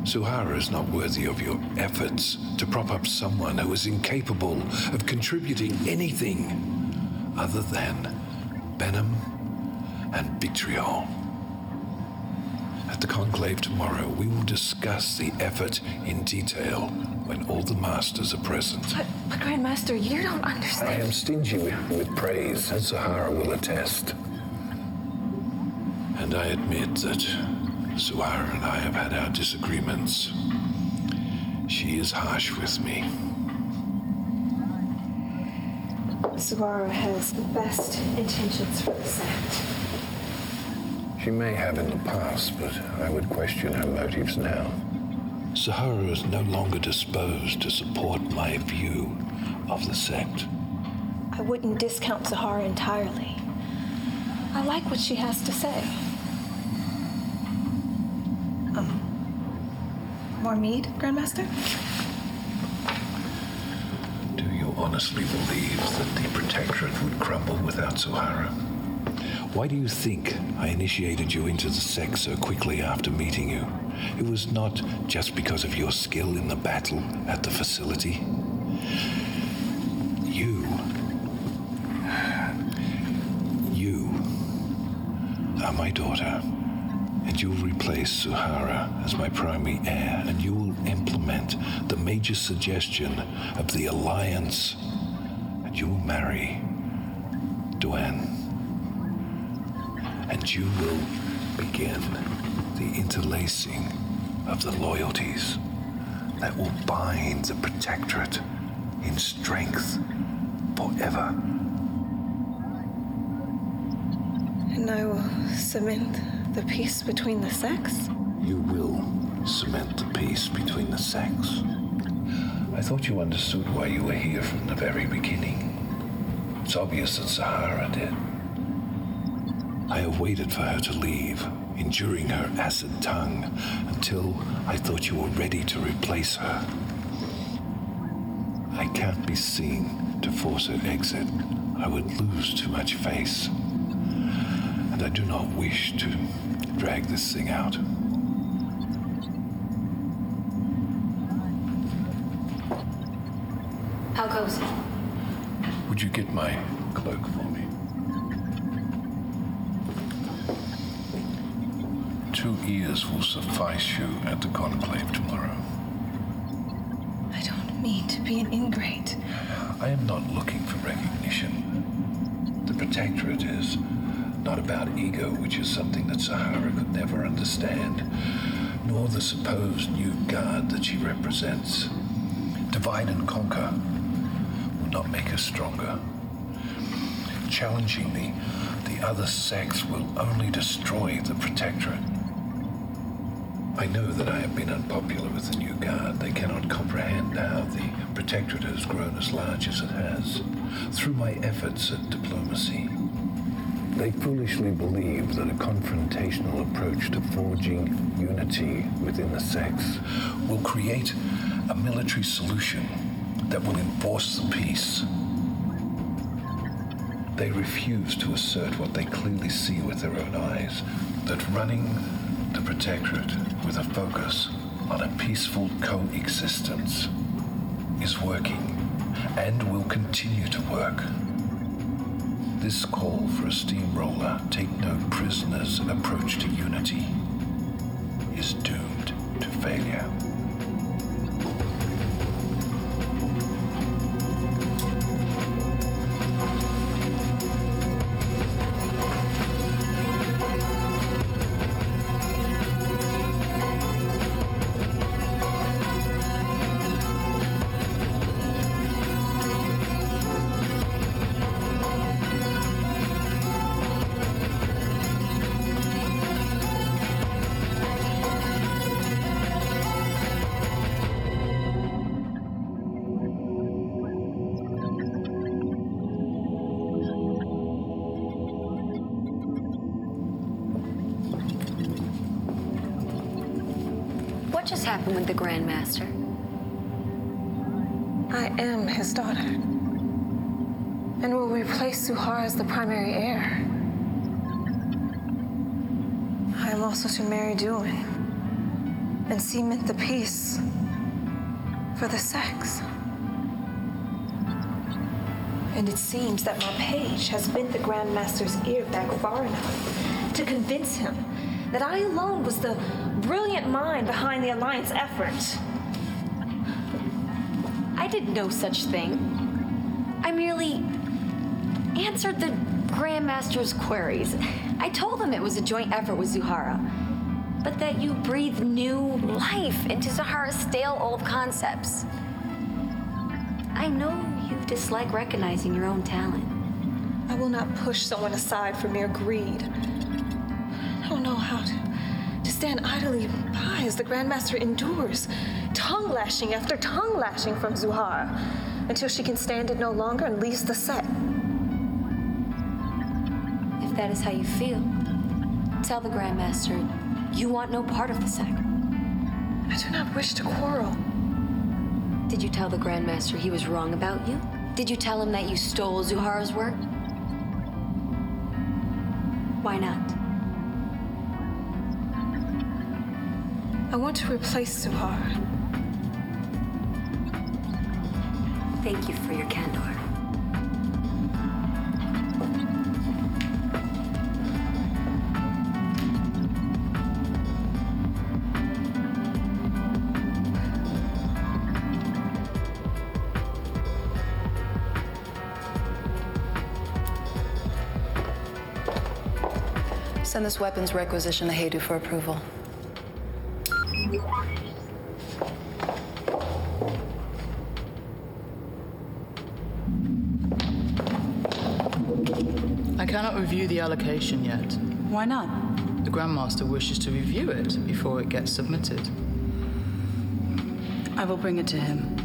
Zuhara is not worthy of your efforts to prop up someone who is incapable of contributing anything other than venom and vitriol. At the Conclave tomorrow, we will discuss the effort in detail when all the masters are present. But Grandmaster, you don't understand. I am stingy with praise, as Zuhara will attest. And I admit that Zuhara and I have had our disagreements. She is harsh with me. Zuhara has the best intentions for the sect. She may have in the past, but I would question her motives now. Zuhara is no longer disposed to support my view of the sect. I wouldn't discount Zuhara entirely. I like what she has to say. More mead, Grandmaster? Do you honestly believe that the Protectorate would crumble without Zuhara? Why do you think I initiated you into the sect so quickly after meeting you? It was not just because of your skill in the battle at the facility. You are my daughter, and you will replace Zuhara as my primary heir, and you will implement the major suggestion of the Alliance, and you will marry Duane. And you will begin the interlacing of the loyalties that will bind the Protectorate in strength forever. And I will cement the peace between the sects? You will cement the peace between the sects. I thought you understood why you were here from the very beginning. It's obvious that Zuhara did. I have waited for her to leave, enduring her acid tongue, until I thought you were ready to replace her. I can't be seen to force her exit. I would lose too much face. And I do not wish to drag this thing out. How goes it? Would you get my cloak for me? 2 ears will suffice you at the Conclave tomorrow. I don't mean to be an ingrate. I am not looking for recognition. The Protectorate is not about ego, which is something that Zuhara could never understand, nor the supposed new guard that she represents. Divide and conquer will not make us stronger. Challenging the other sects will only destroy the Protectorate. I know that I have been unpopular with the new guard. They cannot comprehend how the Protectorate has grown as large as it has through my efforts at diplomacy. They foolishly believe that a confrontational approach to forging unity within the sects will create a military solution that will enforce the peace. They refuse to assert what they clearly see with their own eyes, that running the Protectorate with a focus on a peaceful coexistence is working and will continue to work. This call for a steamroller, take no prisoners approach to unity is doomed to failure. does happen with the Grandmaster? I am his daughter, and will replace Zuhara as the primary heir. I am also to marry Dwindled and cement the peace for the sects. And it seems that my page has bent the Grandmaster's ear back far enough to convince him that I alone was the brilliant mind behind the Alliance effort. I did no such thing. I merely answered the Grandmaster's queries. I told him it was a joint effort with Zuhara, but that you breathed new life into Zuhara's stale old concepts. I know you dislike recognizing your own talent. I will not push someone aside for mere greed. I don't know how to stand idly by as the Grandmaster endures tongue lashing after tongue lashing from Zuhara until she can stand it no longer and leaves the sect. If that is how you feel, tell the Grandmaster you want no part of the sect. I do not wish to quarrel. Did you tell the Grandmaster he was wrong about you? Did you tell him that you stole Zuhara's work? Why not? I want to replace Zuhara. Thank you for your candor. Send this weapons requisition to Hedu for approval. I cannot review the allocation yet. Why not? The Grandmaster wishes to review it before it gets submitted. I will bring it to him.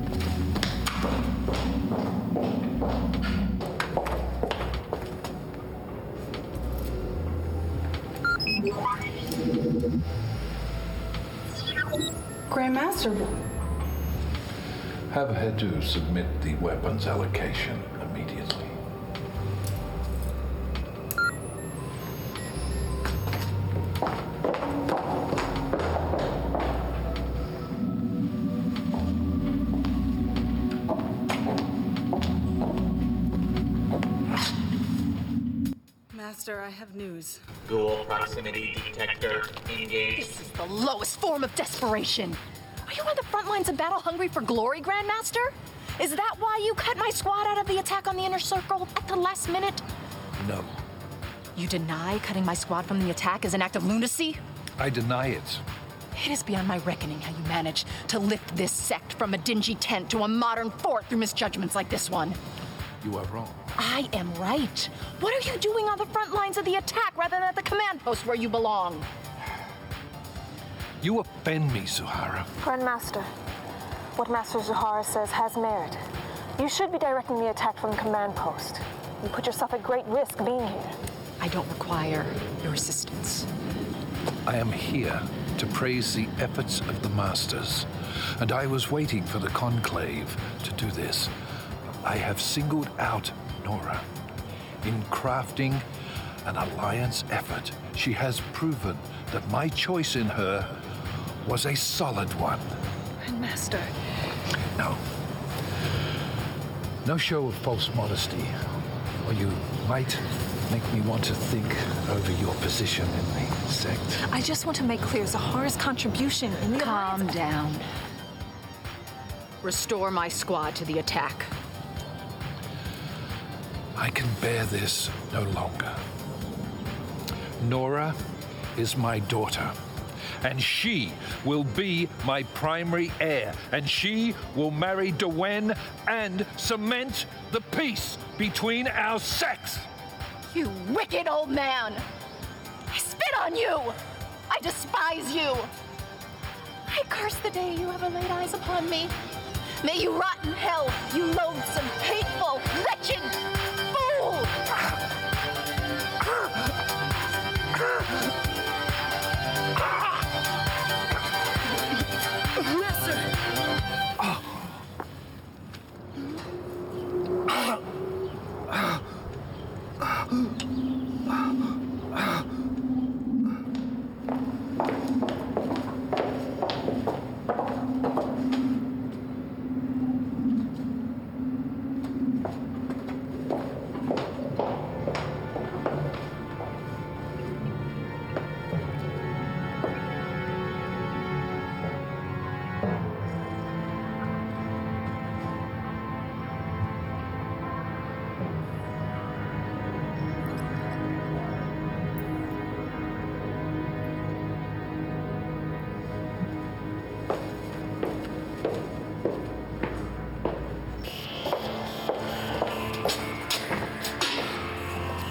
Grandmaster. Have Hedu submit the weapons allocation immediately. Master, I have news. Ghoul proximity detector engaged. This is the lowest form of desperation. Are you on the front lines of battle hungry for glory, Grandmaster? Is that why you cut my squad out of the attack on the inner circle at the last minute? No, You deny cutting my squad from the attack is an act of lunacy? I deny it. It is beyond my reckoning how you managed to lift this sect from a dingy tent to a modern fort through misjudgments like this one. You are wrong. I am right. What are you doing on the front lines of the attack rather than at the command post where you belong? You offend me, Zuhara. Grandmaster, what Master Zuhara says has merit. You should be directing the attack from the command post. You put yourself at great risk being here. I don't require your assistance. I am here to praise the efforts of the Masters, and I was waiting for the Conclave to do this. I have singled out Nora. In crafting an alliance effort, she has proven that my choice in her was a solid one. Grandmaster. No show of false modesty, or you might make me want to think over your position in the sect. I just want to make clear Zuhara's contribution in the Calm down. Restore my squad to the attack. I can bear this no longer. Nora is my daughter, and she will be my primary heir, and she will marry Dwindled and cement the peace between our sects. You wicked old man! I spit on you! I despise you! I curse the day you ever laid eyes upon me. May you rot in hell, you loathsome, hateful, wretched fool!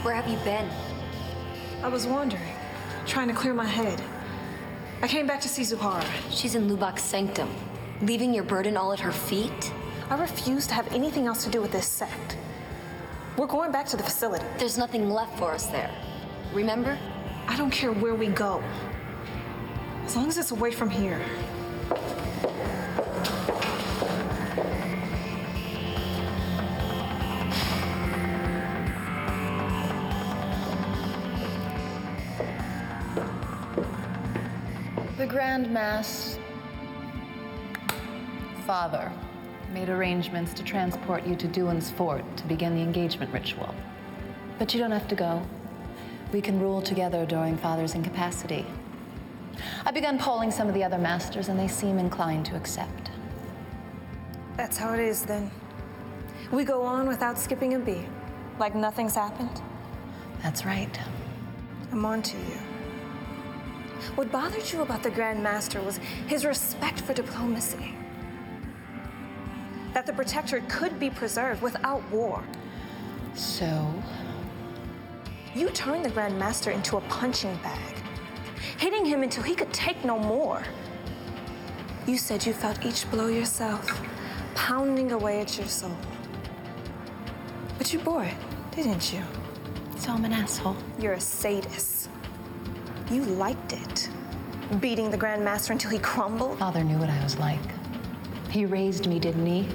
Where have you been? I was wandering, trying to clear my head. I came back to see Zuhara. She's in Lubok's sanctum, leaving your burden all at her feet? I refuse to have anything else to do with this sect. We're going back to the facility. There's nothing left for us there. Remember? I don't care where we go, as long as it's away from here. The Grandmaster father made arrangements to transport you to Duan's fort to begin the engagement ritual. But you don't have to go. We can rule together during Father's incapacity. I've begun polling some of the other masters, and they seem inclined to accept. That's how it is, then. We go on without skipping a beat, like nothing's happened. That's right. I'm on to you. What bothered you about the Grandmaster was his respect for diplomacy. That the Protectorate could be preserved without war. So? You turned the Grandmaster into a punching bag, hitting him until he could take no more. You said you felt each blow yourself, pounding away at your soul. But you bore it, didn't you? So I'm an asshole. You're a sadist. You liked it, beating the Grandmaster until he crumbled. Father knew what I was like. He raised me, didn't he?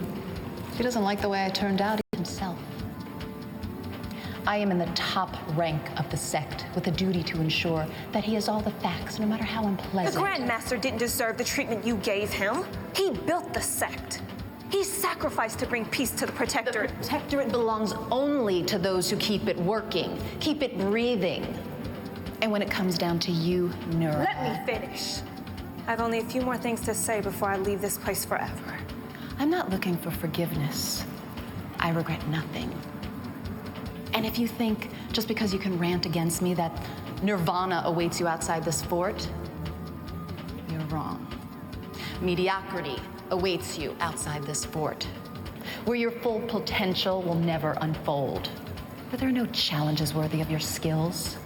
He doesn't like the way I turned out himself. I am in the top rank of the sect with a duty to ensure that he has all the facts, no matter how unpleasant. The Grandmaster didn't deserve the treatment you gave him. He built the sect. He sacrificed to bring peace to the Protectorate. The Protectorate belongs only to those who keep it working, keep it breathing. And when it comes down to you, Nora... Let me finish. I have only a few more things to say before I leave this place forever. I'm not looking for forgiveness. I regret nothing. And if you think, just because you can rant against me, that nirvana awaits you outside this fort, you're wrong. Mediocrity awaits you outside this fort, where your full potential will never unfold, where there are no challenges worthy of your skills,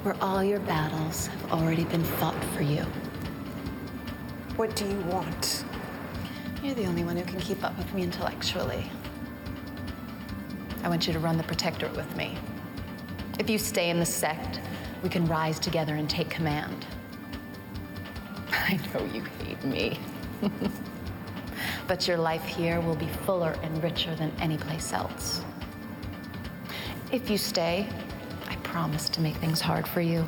where all your battles have already been fought for you. What do you want? You're the only one who can keep up with me intellectually. I want you to run the Protectorate with me. If you stay in the sect, we can rise together and take command. I know you hate me. But your life here will be fuller and richer than any place else. If you stay, I promise to make things hard for you.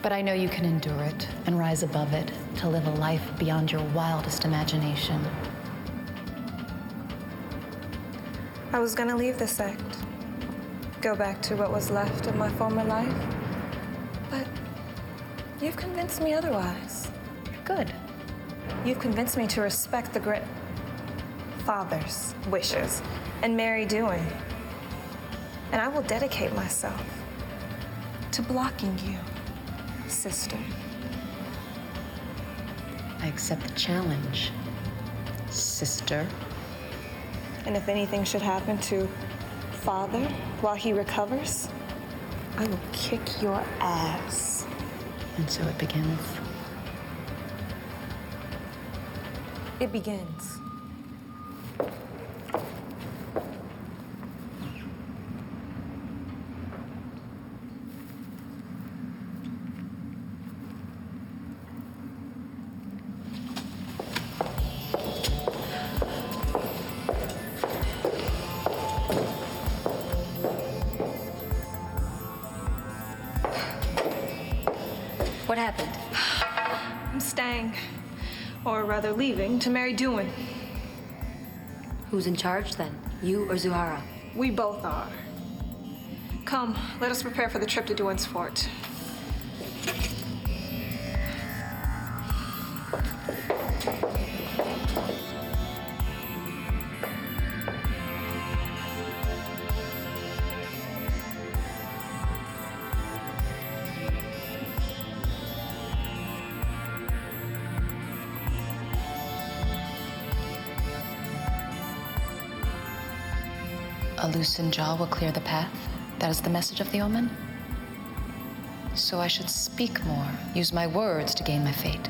But I know you can endure it and rise above it to live a life beyond your wildest imagination. I was gonna leave the sect, go back to what was left of my former life, but you've convinced me otherwise. Good. You've convinced me to respect the Father's wishes and marry Duan. And I will dedicate myself to blocking you, sister. I accept the challenge, sister. And if anything should happen to Father while he recovers, I will kick your ass. And so it begins. It begins. happened? I'm staying, or rather leaving, to marry Duin. Who's in charge then? You or Zuhara? We both are. Come, let us prepare for the trip to Duin's fort. A loosened jaw will clear the path. That is the message of the omen. So I should speak more, use my words to gain my fate.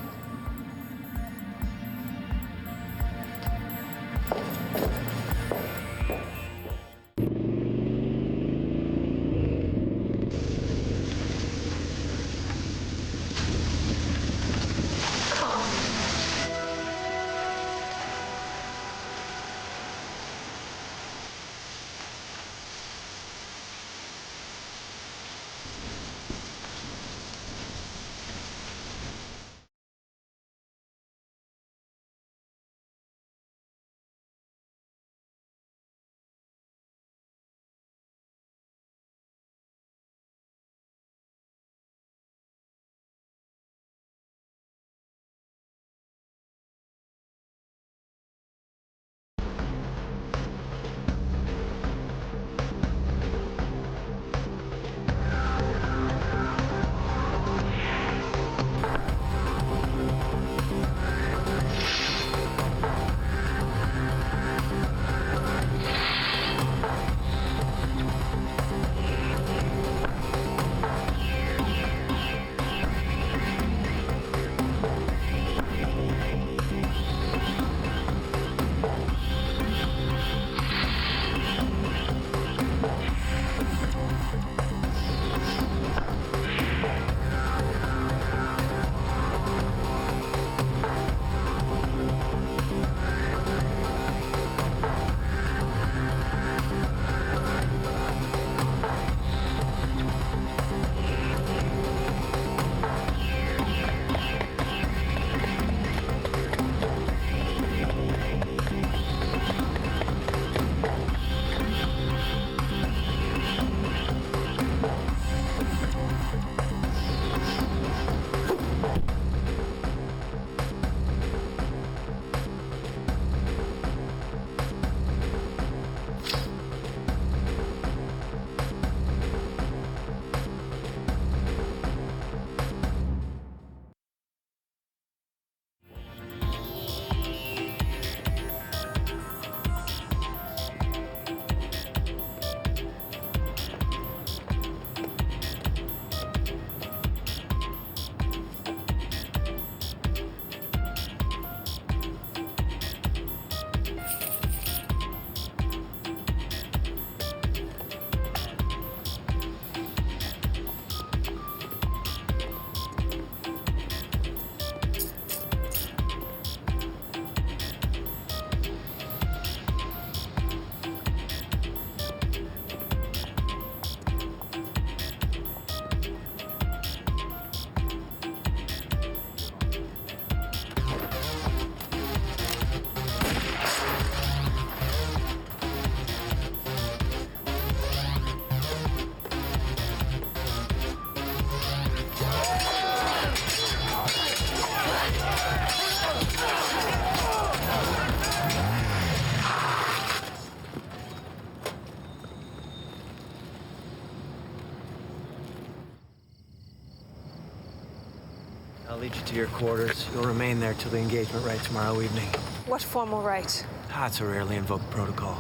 I'll lead you to your quarters. You'll remain there till the engagement rite tomorrow evening. What formal rite? It's a rarely invoked protocol.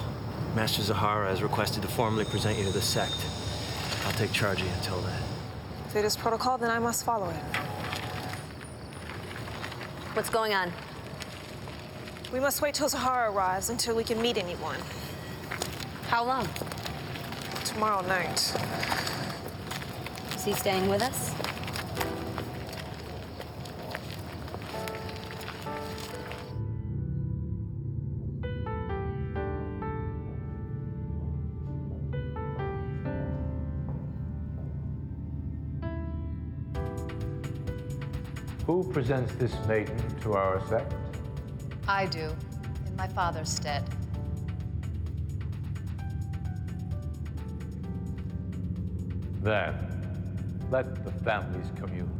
Master Zahara has requested to formally present you to the sect. I'll take charge of you until then. If it is protocol, then I must follow it. What's going on? We must wait till Zahara arrives until we can meet anyone. How long? Tomorrow night. Is he staying with us? Who presents this maiden to our sect? I do, in my father's stead. Then, let the families commune.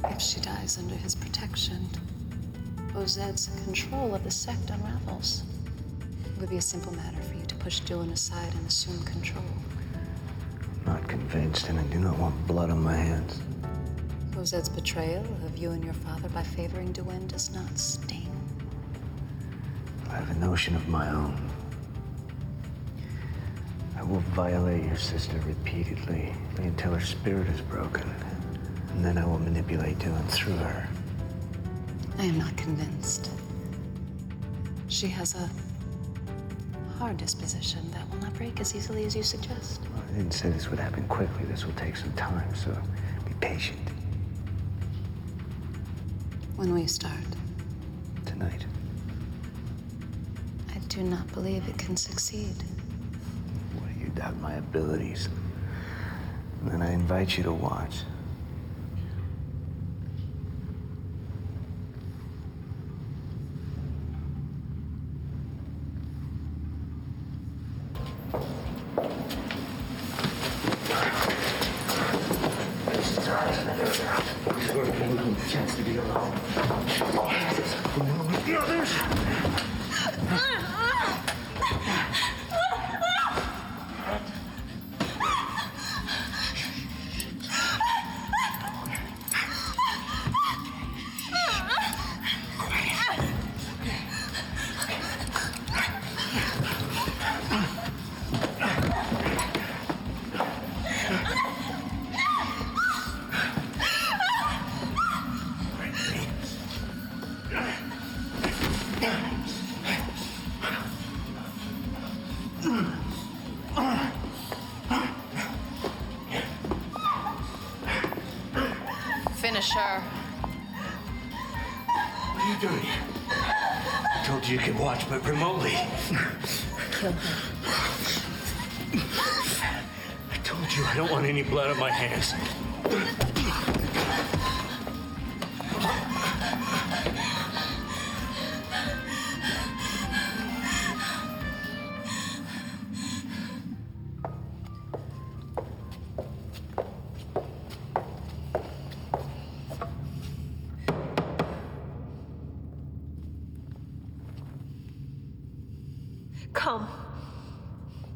If she dies under his protection, Ozed's control of the sect unravels. It would be a simple matter for you to push Dylan aside and assume control. I'm not convinced, and I do not want blood on my hands. Ozed's betrayal of you and your father by favoring Duane does not sting. I have a notion of my own. I will violate your sister repeatedly until her spirit is broken. And then I will manipulate Dylan through her. I am not convinced. She has a hard disposition that will not break as easily as you suggest. Well, I didn't say this would happen quickly. This will take some time, so be patient. When will you start? Tonight. I do not believe it can succeed. Well, you doubt my abilities. And then I invite you to watch. Chance to be alone. The others! Finish her. What are you doing? I told you you could watch, but remotely. Kill her. I told you I don't want any blood on my hands. Come.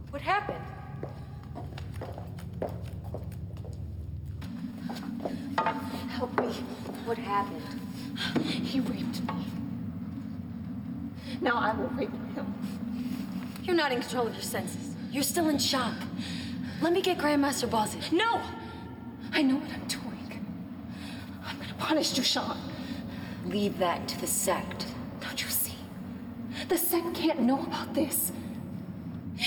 What happened? Help me. What happened? He raped me. Now I will rape him. You're not in control of your senses. You're still in shock. Let me get Grandmaster Buzzard. No! I know what I'm doing. I'm gonna punish Dushan. Leave that to the sect. Don't you see? The sect can't know about this.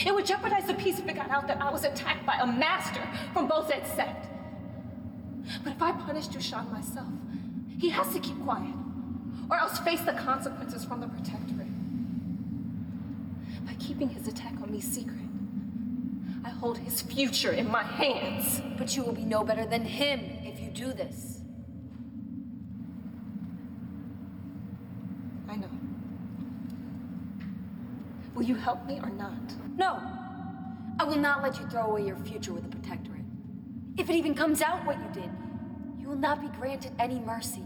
It would jeopardize the peace if it got out that I was attacked by a master from Bozed's sect. But if I punish Dushan myself, he has to keep quiet, or else face the consequences from the Protectorate. By keeping his attack on me secret, I hold his future in my hands. But you will be no better than him if you do this. I know. Will you help me or not? No. I will not let you throw away your future with the Protectorate. If it even comes out what you did, you will not be granted any mercy.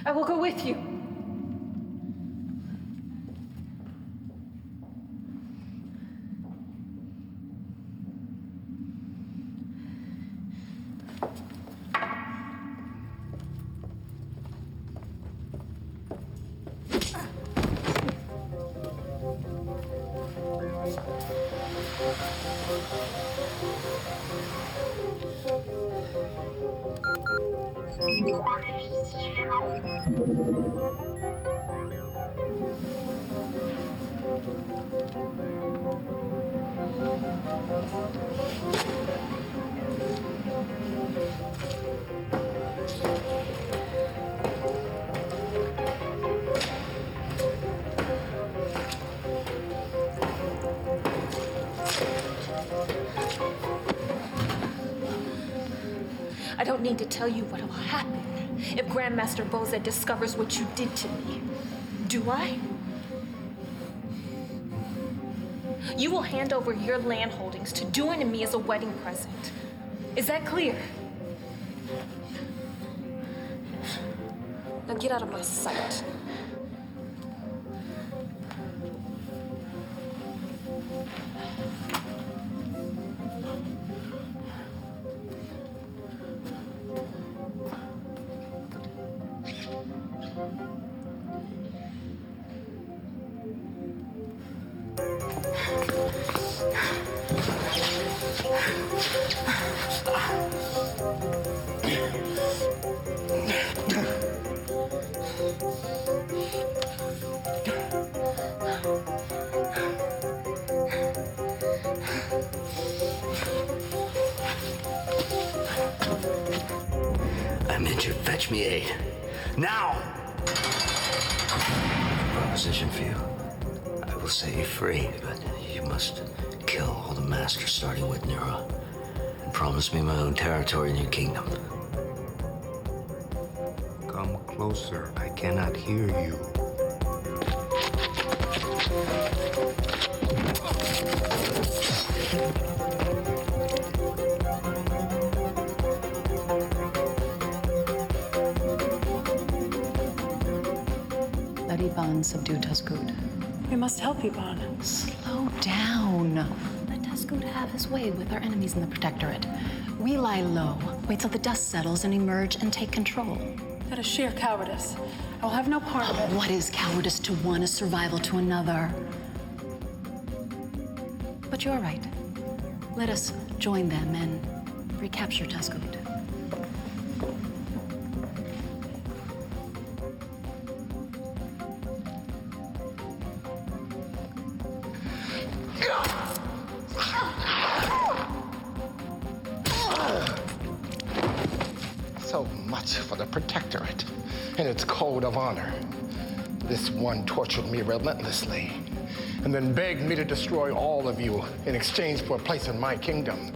I will go with you. I don't need to tell you what will happen if Grandmaster Bozet discovers what you did to me. Do I? You will hand over your land holdings to Duin and me as a wedding present. Is that clear? Now get out of my sight. I'm injured. Fetch me aid. Now! Proposition for you. I will set you free, but you must kill all the masters, starting with Nora. And promise me my own territory in your kingdom. Come closer. I cannot hear you. Let Iban subdue Tazgud. We must help Iban. Slow down. Let Tazgud have his way with our enemies in the Protectorate. We lie low, wait till the dust settles, and emerge and take control. That is sheer cowardice. I will have no part of it. What is cowardice to one is survival to another. But you're right. Let us join them and recapture Tazgud. So much for the Protectorate and its code of honor. This one tortured me relentlessly and then begged me to destroy all of you in exchange for a place in my kingdom.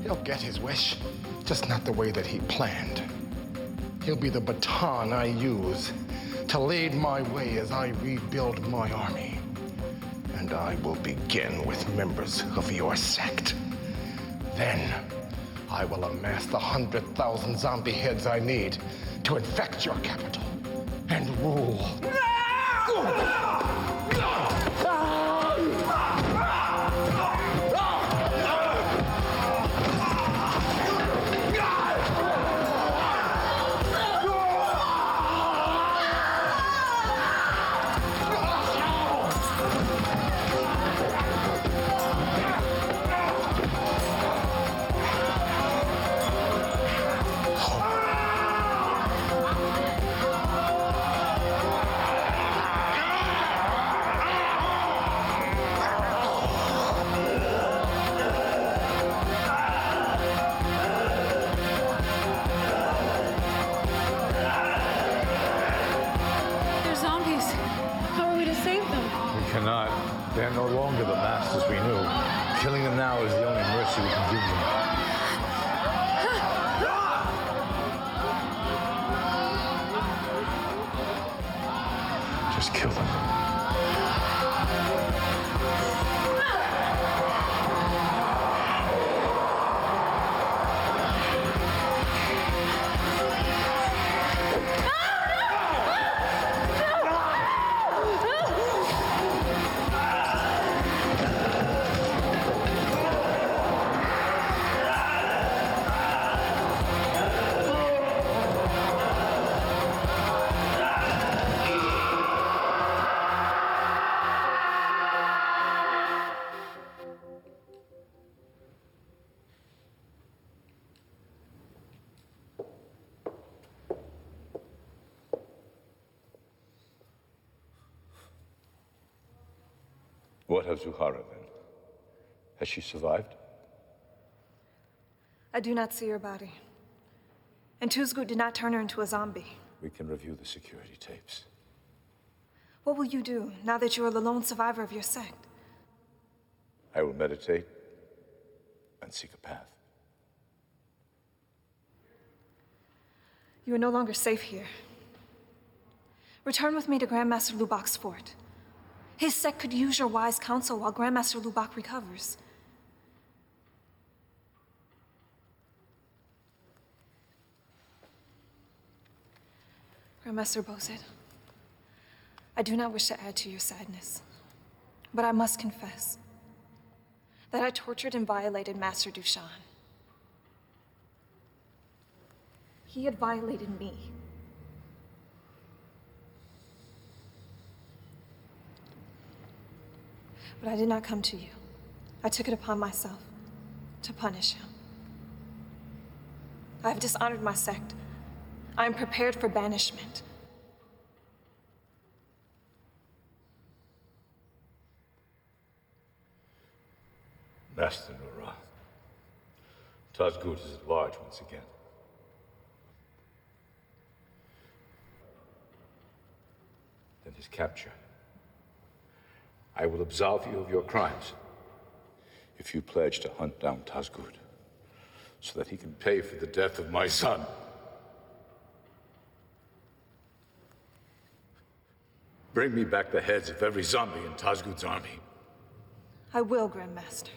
He'll get his wish, just not the way that he planned. He'll be the baton I use to lead my way as I rebuild my army. And I will begin with members of your sect. Then, I will amass the 100,000 zombie heads I need to infect your capital and rule. They are no longer the masters we knew. Killing them now is the only mercy we can give them. Just kill them. What of Zuhara, then? Has she survived? I do not see her body. And Tuzgut did not turn her into a zombie. We can review the security tapes. What will you do now that you are the lone survivor of your sect? I will meditate and seek a path. You are no longer safe here. Return with me to Grandmaster Lubok's fort. His sect could use your wise counsel while Grandmaster Lubok recovers. Grandmaster Bozet, I do not wish to add to your sadness, but I must confess that I tortured and violated Master Dushan. He had violated me. But I did not come to you. I took it upon myself to punish him. I have dishonored my sect. I am prepared for banishment. Master Nora, Tazgut is at large once again. Then his capture. I will absolve you of your crimes if you pledge to hunt down Tazgut so that he can pay for the death of my son. Bring me back the heads of every zombie in Tazgut's army. I will, Grandmaster.